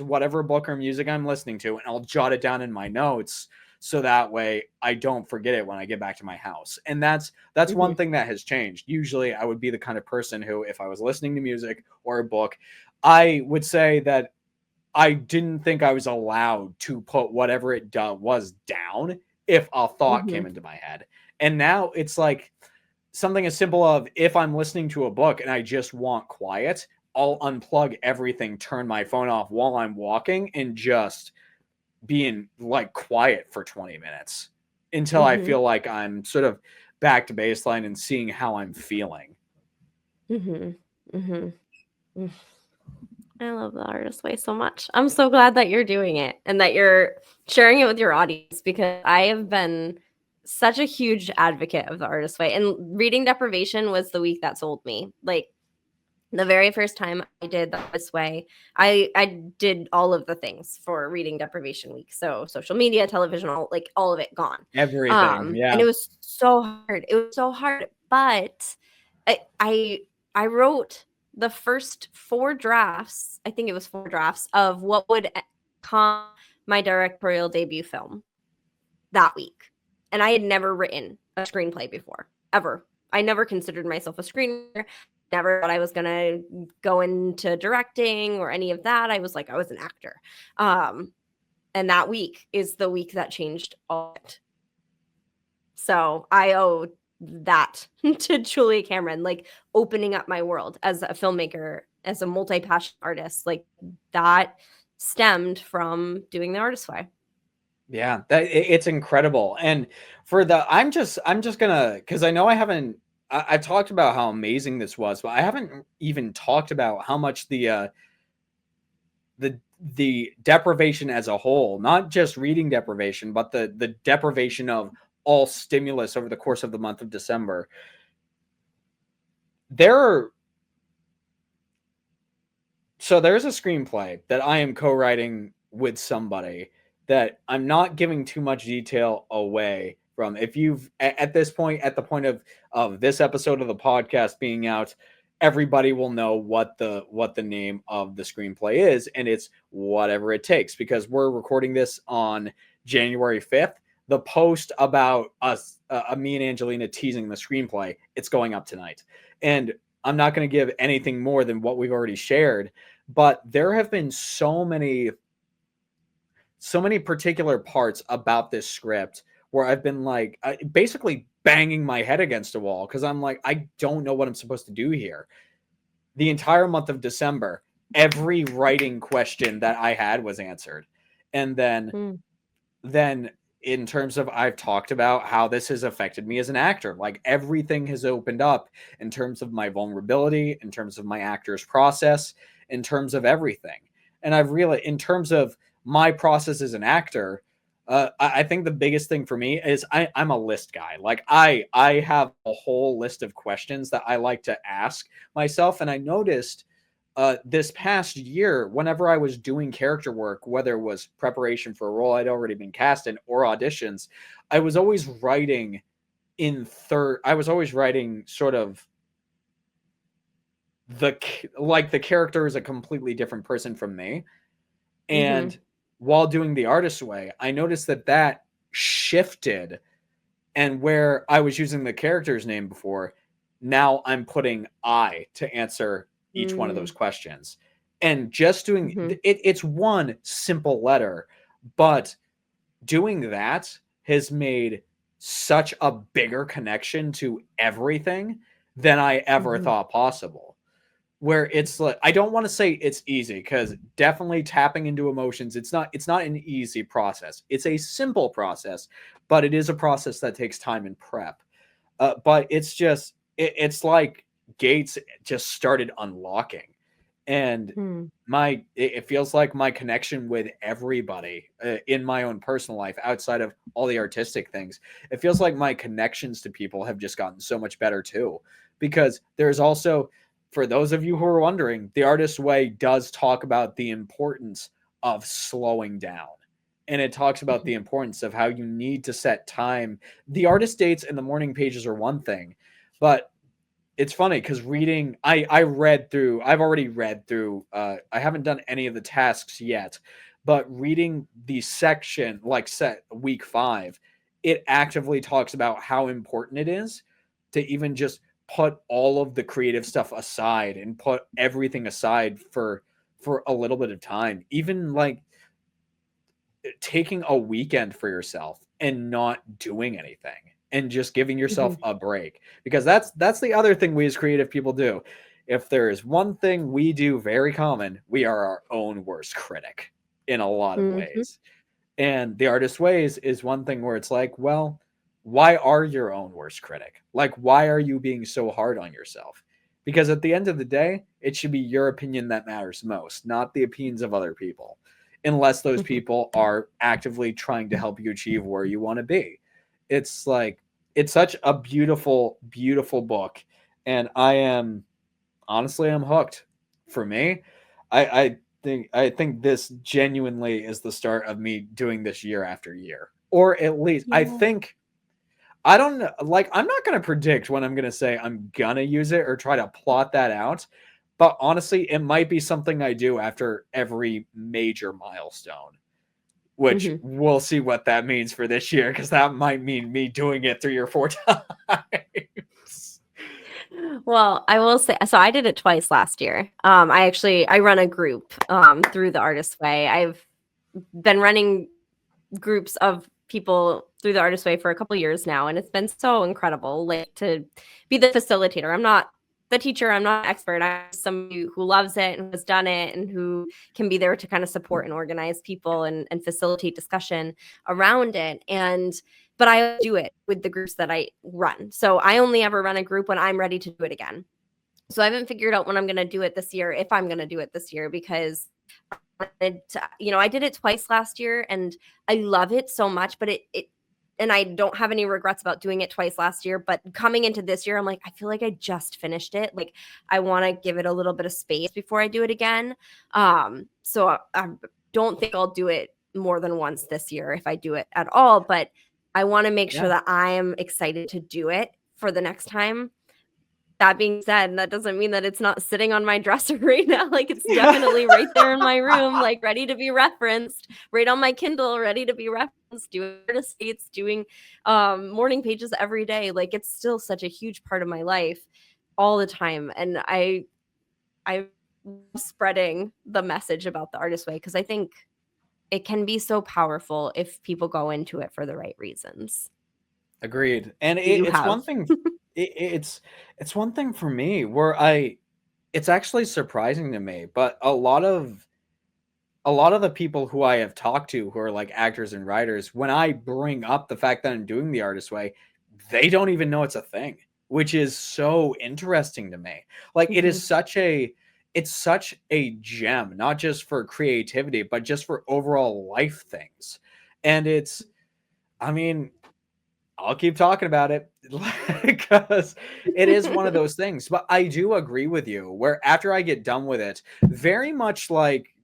whatever book or music I'm listening to, and I'll jot it down in my notes, so that way I don't forget it when I get back to my house. And that's one thing that has changed. Usually I would be the kind of person who, if I was listening to music or a book, I would say that I didn't think I was allowed to put whatever it was down if a thought came into my head. And now it's like something as simple of, if I'm listening to a book and I just want quiet, I'll unplug everything, turn my phone off while I'm walking, and just being like quiet for 20 minutes until I feel like I'm sort of back to baseline and seeing how I'm feeling. I love the artist way so much. I'm so glad that you're doing it and that you're sharing it with your audience, because I have been such a huge advocate of the artist way. And reading deprivation was the week that sold me. Like, the very first time I did the artist way, I did all of the things for reading deprivation week. So social media, television, all of it gone. Everything. Yeah. And it was so hard. It was so hard. But I wrote the first 4 drafts, I think it was 4 drafts, of what would come my directorial debut film that week. And I had never written a screenplay before, ever. I never considered myself a screenwriter. Never thought I was going to go into directing or any of that. I was like, I was an actor. And that week is the week that changed all of it. So I owe that to Julia Cameron, like opening up my world as a filmmaker, as a multi-passion artist. Like, that stemmed from doing the artist way. Yeah, it's incredible. And for I'm just gonna, because I know I've talked about how amazing this was, but I haven't even talked about how much the deprivation as a whole, not just reading deprivation, but the deprivation of all stimulus over the course of the month of December. There's a screenplay that I am co-writing with somebody that I'm not giving too much detail away from. If you've at this point, at the point of this episode of the podcast being out, everybody will know what the name of the screenplay is, and it's Whatever It Takes, because we're recording this on January 5th. The post about us, me and Angelina teasing the screenplay, it's going up tonight. And I'm not going to give anything more than what we've already shared, but there have been so many particular parts about this script where I've been like, basically banging my head against a wall, because I'm like, I don't know what I'm supposed to do here. The entire month of December, every writing question that I had was answered. And then in terms of, I've talked about how this has affected me as an actor. Like, everything has opened up in terms of my vulnerability, in terms of my actor's process, in terms of everything. And I've really, in terms of my process as an actor, I think the biggest thing for me is I'm a list guy. Like, I have a whole list of questions that I like to ask myself. And I noticed this past year, whenever I was doing character work, whether it was preparation for a role I'd already been cast in or auditions, I was always writing sort of the character is a completely different person from me. Mm-hmm. And while doing the artist's way, I noticed that shifted, and where I was using the character's name before, now I'm putting I to answer each one of those questions. And just doing Mm-hmm. it's one simple letter, but doing that has made such a bigger connection to everything than I ever Mm-hmm. thought possible. Where it's like, I don't want to say it's easy, because definitely tapping into emotions, it's not an easy process. It's a simple process, but it is a process that takes time and prep. But it's like gates just started unlocking, and Mm-hmm. it feels like my connection with everybody in my own personal life, outside of all the artistic things, it feels like my connections to people have just gotten so much better too. Because there's also, for those of you who are wondering, the Artist's Way does talk about the importance of slowing down, and it talks about the importance of how you need to set time. The artist dates and the morning pages are one thing, but it's funny because reading, I've already read through, I haven't done any of the tasks yet, but reading the section, like set week 5, it actively talks about how important it is to even just put all of the creative stuff aside and put everything aside for a little bit of time. Even like taking a weekend for yourself and not doing anything and just giving yourself a break, because that's the other thing we as creative people do. If there is one thing we do very common, we are our own worst critic in a lot of Mm-hmm. ways. And the Artist's Ways is one thing where it's like, well, why are your own worst critic? Like, why are you being so hard on yourself? Because at the end of the day, it should be your opinion that matters most, not the opinions of other people, unless those people are actively trying to help you achieve where you want to be. It's like, it's such a beautiful, beautiful book. And I'm hooked. For me, I think this genuinely is the start of me doing this year after year. Or at least I Yeah. think, I don't know, like, I'm not going to predict when I'm going to say I'm going to use it or try to plot that out. But honestly, it might be something I do after every major milestone, which Mm-hmm. we'll see what that means for this year, because that might mean me doing it 3 or 4 times. Well, I will say, so I did it twice last year. I run a group through the Artist's Way. I've been running groups of people through the Artist Way for a couple years now, and it's been so incredible, like, to be the facilitator. I'm not the teacher, I'm not an expert, I'm somebody who loves it and has done it and who can be there to kind of support and organize people and facilitate discussion around it. But I do it with the groups that I run, so I only ever run a group when I'm ready to do it again. So I haven't figured out when I'm going to do it this year, if I'm going to do it this year, because I did it twice last year and I love it so much, but and I don't have any regrets about doing it twice last year. But coming into this year, I'm like, I feel like I just finished it. Like, I want to give it a little bit of space before I do it again. So I don't think I'll do it more than once this year, if I do it at all. But I want to make sure Yeah. that I am excited to do it for the next time. That being said, that doesn't mean that it's not sitting on my dresser right now. Like, it's definitely right there in my room, like, ready to be referenced, right on my Kindle, ready to be referenced, doing artist dates, doing morning pages every day. Like, it's still such a huge part of my life all the time. And I love spreading the message about the Artist Way, because I think it can be so powerful if people go into it for the right reasons. Agreed. And You it's one have. thing. It's one thing for me where it's actually surprising to me, but a lot of the people who I have talked to who are like actors and writers, when I bring up the fact that I'm doing the Artist Way, they don't even know it's a thing, which is so interesting to me. Like, Mhm. it's such a gem, not just for creativity, but just for overall life things. And I mean, I'll keep talking about it because it is one of those things. But I do agree with you, where after I get done with it, very much like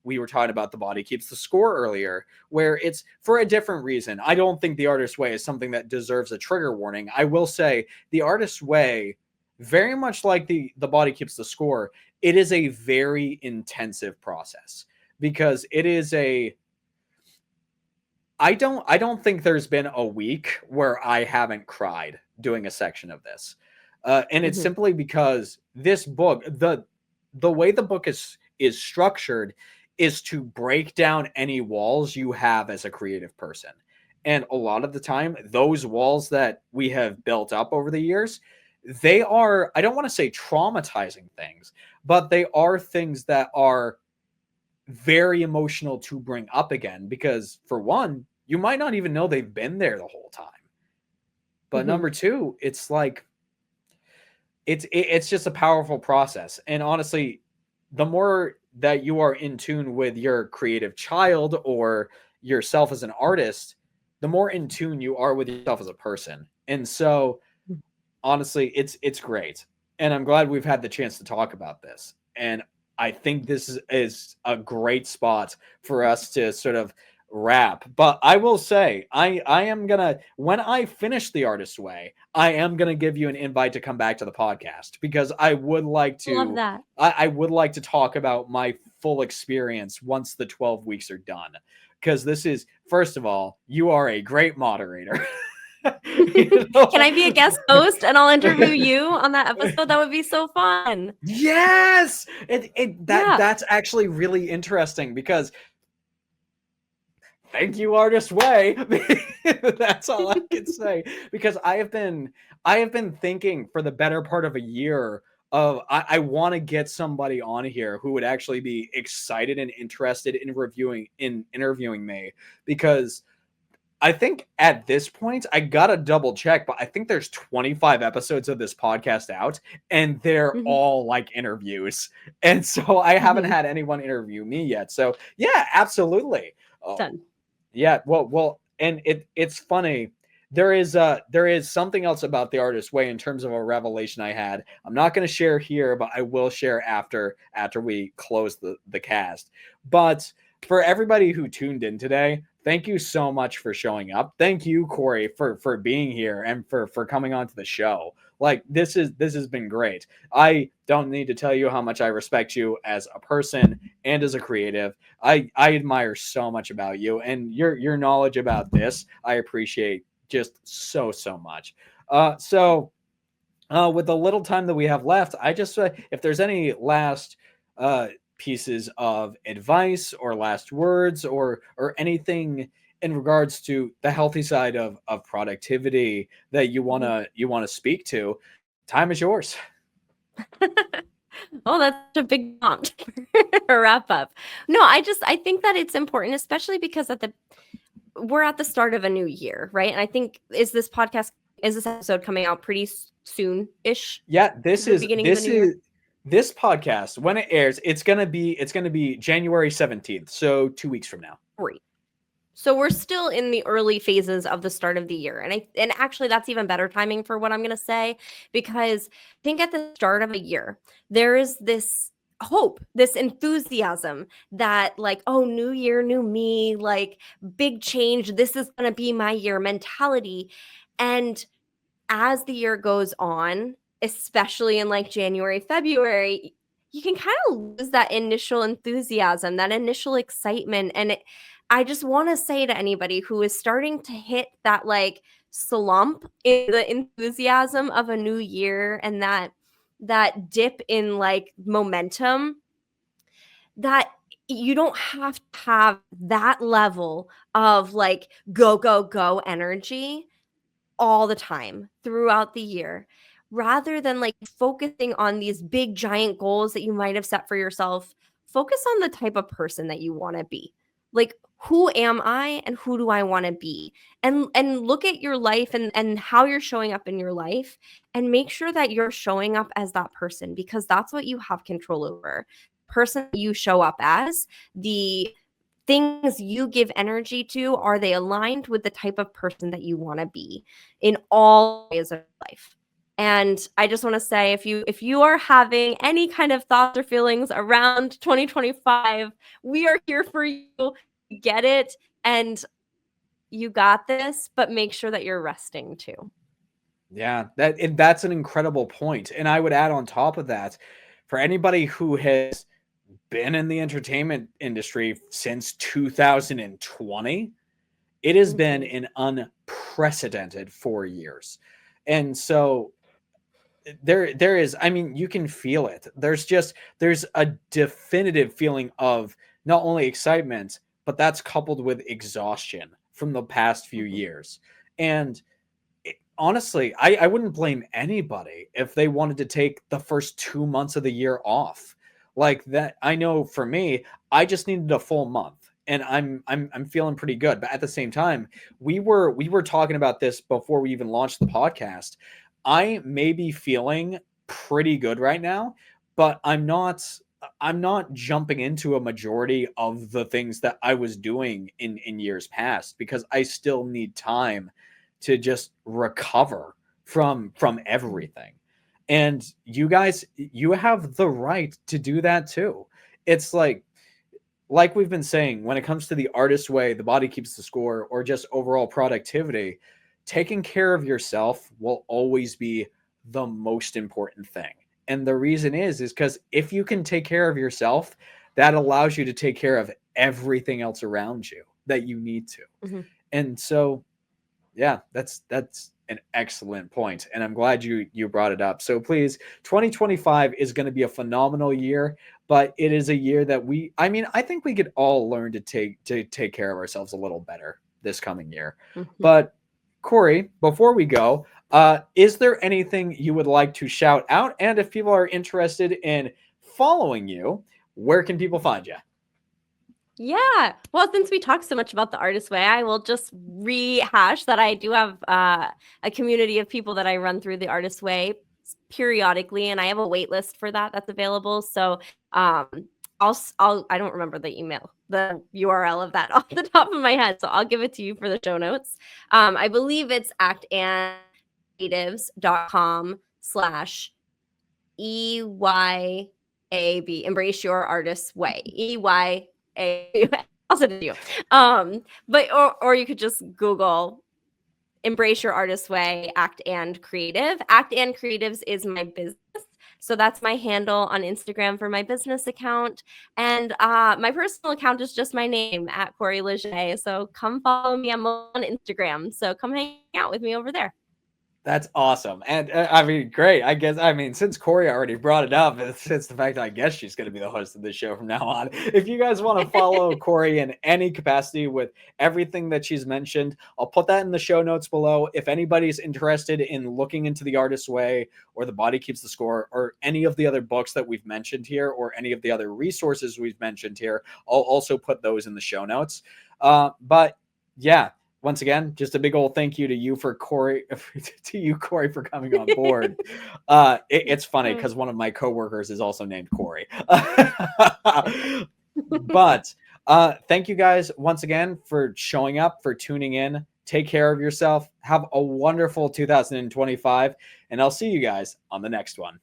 we were talking about the body keeps the score earlier, where it's for a different reason. I don't think the Artist's Way is something that deserves a trigger warning. I will say the Artist's Way, very much like the body keeps the score, it is a very intensive process, because it is a I don't think there's been a week where I haven't cried doing a section of this. And it's Mhm. simply because this book, the way the book is structured is to break down any walls you have as a creative person. And a lot of the time, those walls that we have built up over the years, they are, I don't want to say traumatizing things, but they are things that are very emotional to bring up again because for one, you might not even know they've been there the whole time. But Mhm. number two, it's like it's just a powerful process. And honestly, the more that you are in tune with your creative child or yourself as an artist, the more in tune you are with yourself as a person. And so honestly, it's great. And I'm glad we've had the chance to talk about this. And I think this is a great spot for us to sort of wrap. But I will say, I am gonna when I finish The Artist's Way, I am gonna give you an invite to come back to the podcast because Love that. I would like to talk about my full experience once the 12 weeks are done. Because this is, first of all, you are a great moderator. You know? Can I be a guest host and I'll interview you on that episode? That would be so fun. Yes, Yeah. that's actually really interesting because thank you, Artist Way. That's all I can say because I have been thinking for the better part of a year of I want to get somebody on here who would actually be excited and interested in interviewing me because I think at this point, I gotta double check, but I think there's 25 episodes of this podcast out, and they're Mhm. all like interviews. And so I haven't Mhm. had anyone interview me yet. So yeah, absolutely. Oh, Done. yeah, and it's funny. There is something else about The Artist's Way in terms of a revelation I had. I'm not going to share here, but I will share after we close the cast. But for everybody who tuned in today, thank you so much for showing up. Thank you, Corey, for being here and for coming onto the show. Like this has been great. I don't need to tell you how much I respect you as a person and as a creative. I admire so much about you and your knowledge about this. I appreciate just so much. With the little time that we have left, I just if there's any last uh, pieces of advice or last words or anything in regards to the healthy side of productivity that Mhm. you wanna speak to, time is yours. Oh, that's a big prompt for a wrap up. No, I think that it's important, especially because we're at the start of a new year, right? And I think is this episode coming out pretty soon-ish Yeah, to the beginning of the new year? this podcast when it airs, it's gonna be January 17th, so 2 weeks from now. Great. So we're still in the early phases of the start of the year. And actually that's even better timing for what I'm going to say because I think at the start of a year there is this hope, this enthusiasm that like, oh, new year, new me, like big change, this is going to be my year mentality. And as the year goes on, especially in like January, February, you can kind of lose that initial enthusiasm, that initial excitement. I just want to say to anybody who is starting to hit that like slump in the enthusiasm of a new year and that dip in like momentum, that you don't have to have that level of like go energy all the time throughout the year, rather than like focusing on these big giant goals that you might have set for yourself. Focus on the type of person that you want to be. Like, who am I and who do I want to be? And look at your life and how you're showing up in your life, and make sure that you're showing up as that person, because that's what you have control over. Person you show up as, the things you give energy to, are they aligned with the type of person that you want to be in all areas of life? And I just want to say, if you are having any kind of thoughts or feelings around 2025, we are here for you. Get it, and you got this, but make sure that you're resting too. Yeah, that's an incredible point. And I would add on top of that, for anybody who has been in the entertainment industry since 2020. It has been an unprecedented 4 years. And so there is, I mean, you can feel it. There's a definitive feeling of not only excitement, but that's coupled with exhaustion from the past few years. And honestly, I wouldn't blame anybody if they wanted to take the first 2 months of the year off like that. I know for me, I just needed a full month, and I'm feeling pretty good. But at the same time, we were talking about this before we even launched the podcast. I may be feeling pretty good right now, but I'm not jumping into a majority of the things that I was doing in years past, because I still need time to just recover from everything. And you guys, you have the right to do that too. It's like we've been saying, when it comes to the artist way, the body keeps the score, or just overall productivity, taking care of yourself will always be the most important thing. And the reason is because if you can take care of yourself, that allows you to take care of everything else around you that you need to. And so, yeah, that's an excellent point, and I'm glad you brought it up. So please, 2025 is going to be a phenomenal year, but it is a year that I think we could all learn to take care of ourselves a little better this coming year. But Corrie, before we go, is there anything you would like to shout out? And if people are interested in following you, where can people find you? Yeah. Well, since we talked so much about the artist way, I will just rehash that I do have a community of people that I run through the artist way periodically, and I have a wait list for that that's available. So I don't remember the URL of that off the top of my head, so I'll give it to you for the show notes. I believe it's actandcreatives.com/EYAB, embrace your artist's way. I'll send it to you. But or you could just Google embrace your artist's way, Act and Creative. Act and Creatives is my business. So that's my handle on Instagram for my business account. And my personal account is just my name, at Corrie Legge. So come follow me. I'm on Instagram. So come hang out with me over there. That's awesome. And I mean, great. I guess, I mean, since Corrie already brought it up, it's the fact that I guess she's going to be the host of this show from now on. If you guys want to follow Corrie in any capacity with everything that she's mentioned, I'll put that in the show notes below. If anybody's interested in looking into The Artist's Way or The Body Keeps the Score or any of the other books that we've mentioned here or any of the other resources we've mentioned here, I'll also put those in the show notes. But yeah. Once again, just a big old thank you to you, Corrie, for coming on board. It's funny because one of my coworkers is also named Corrie. But thank you guys once again for showing up, for tuning in. Take care of yourself. Have a wonderful 2025, and I'll see you guys on the next one.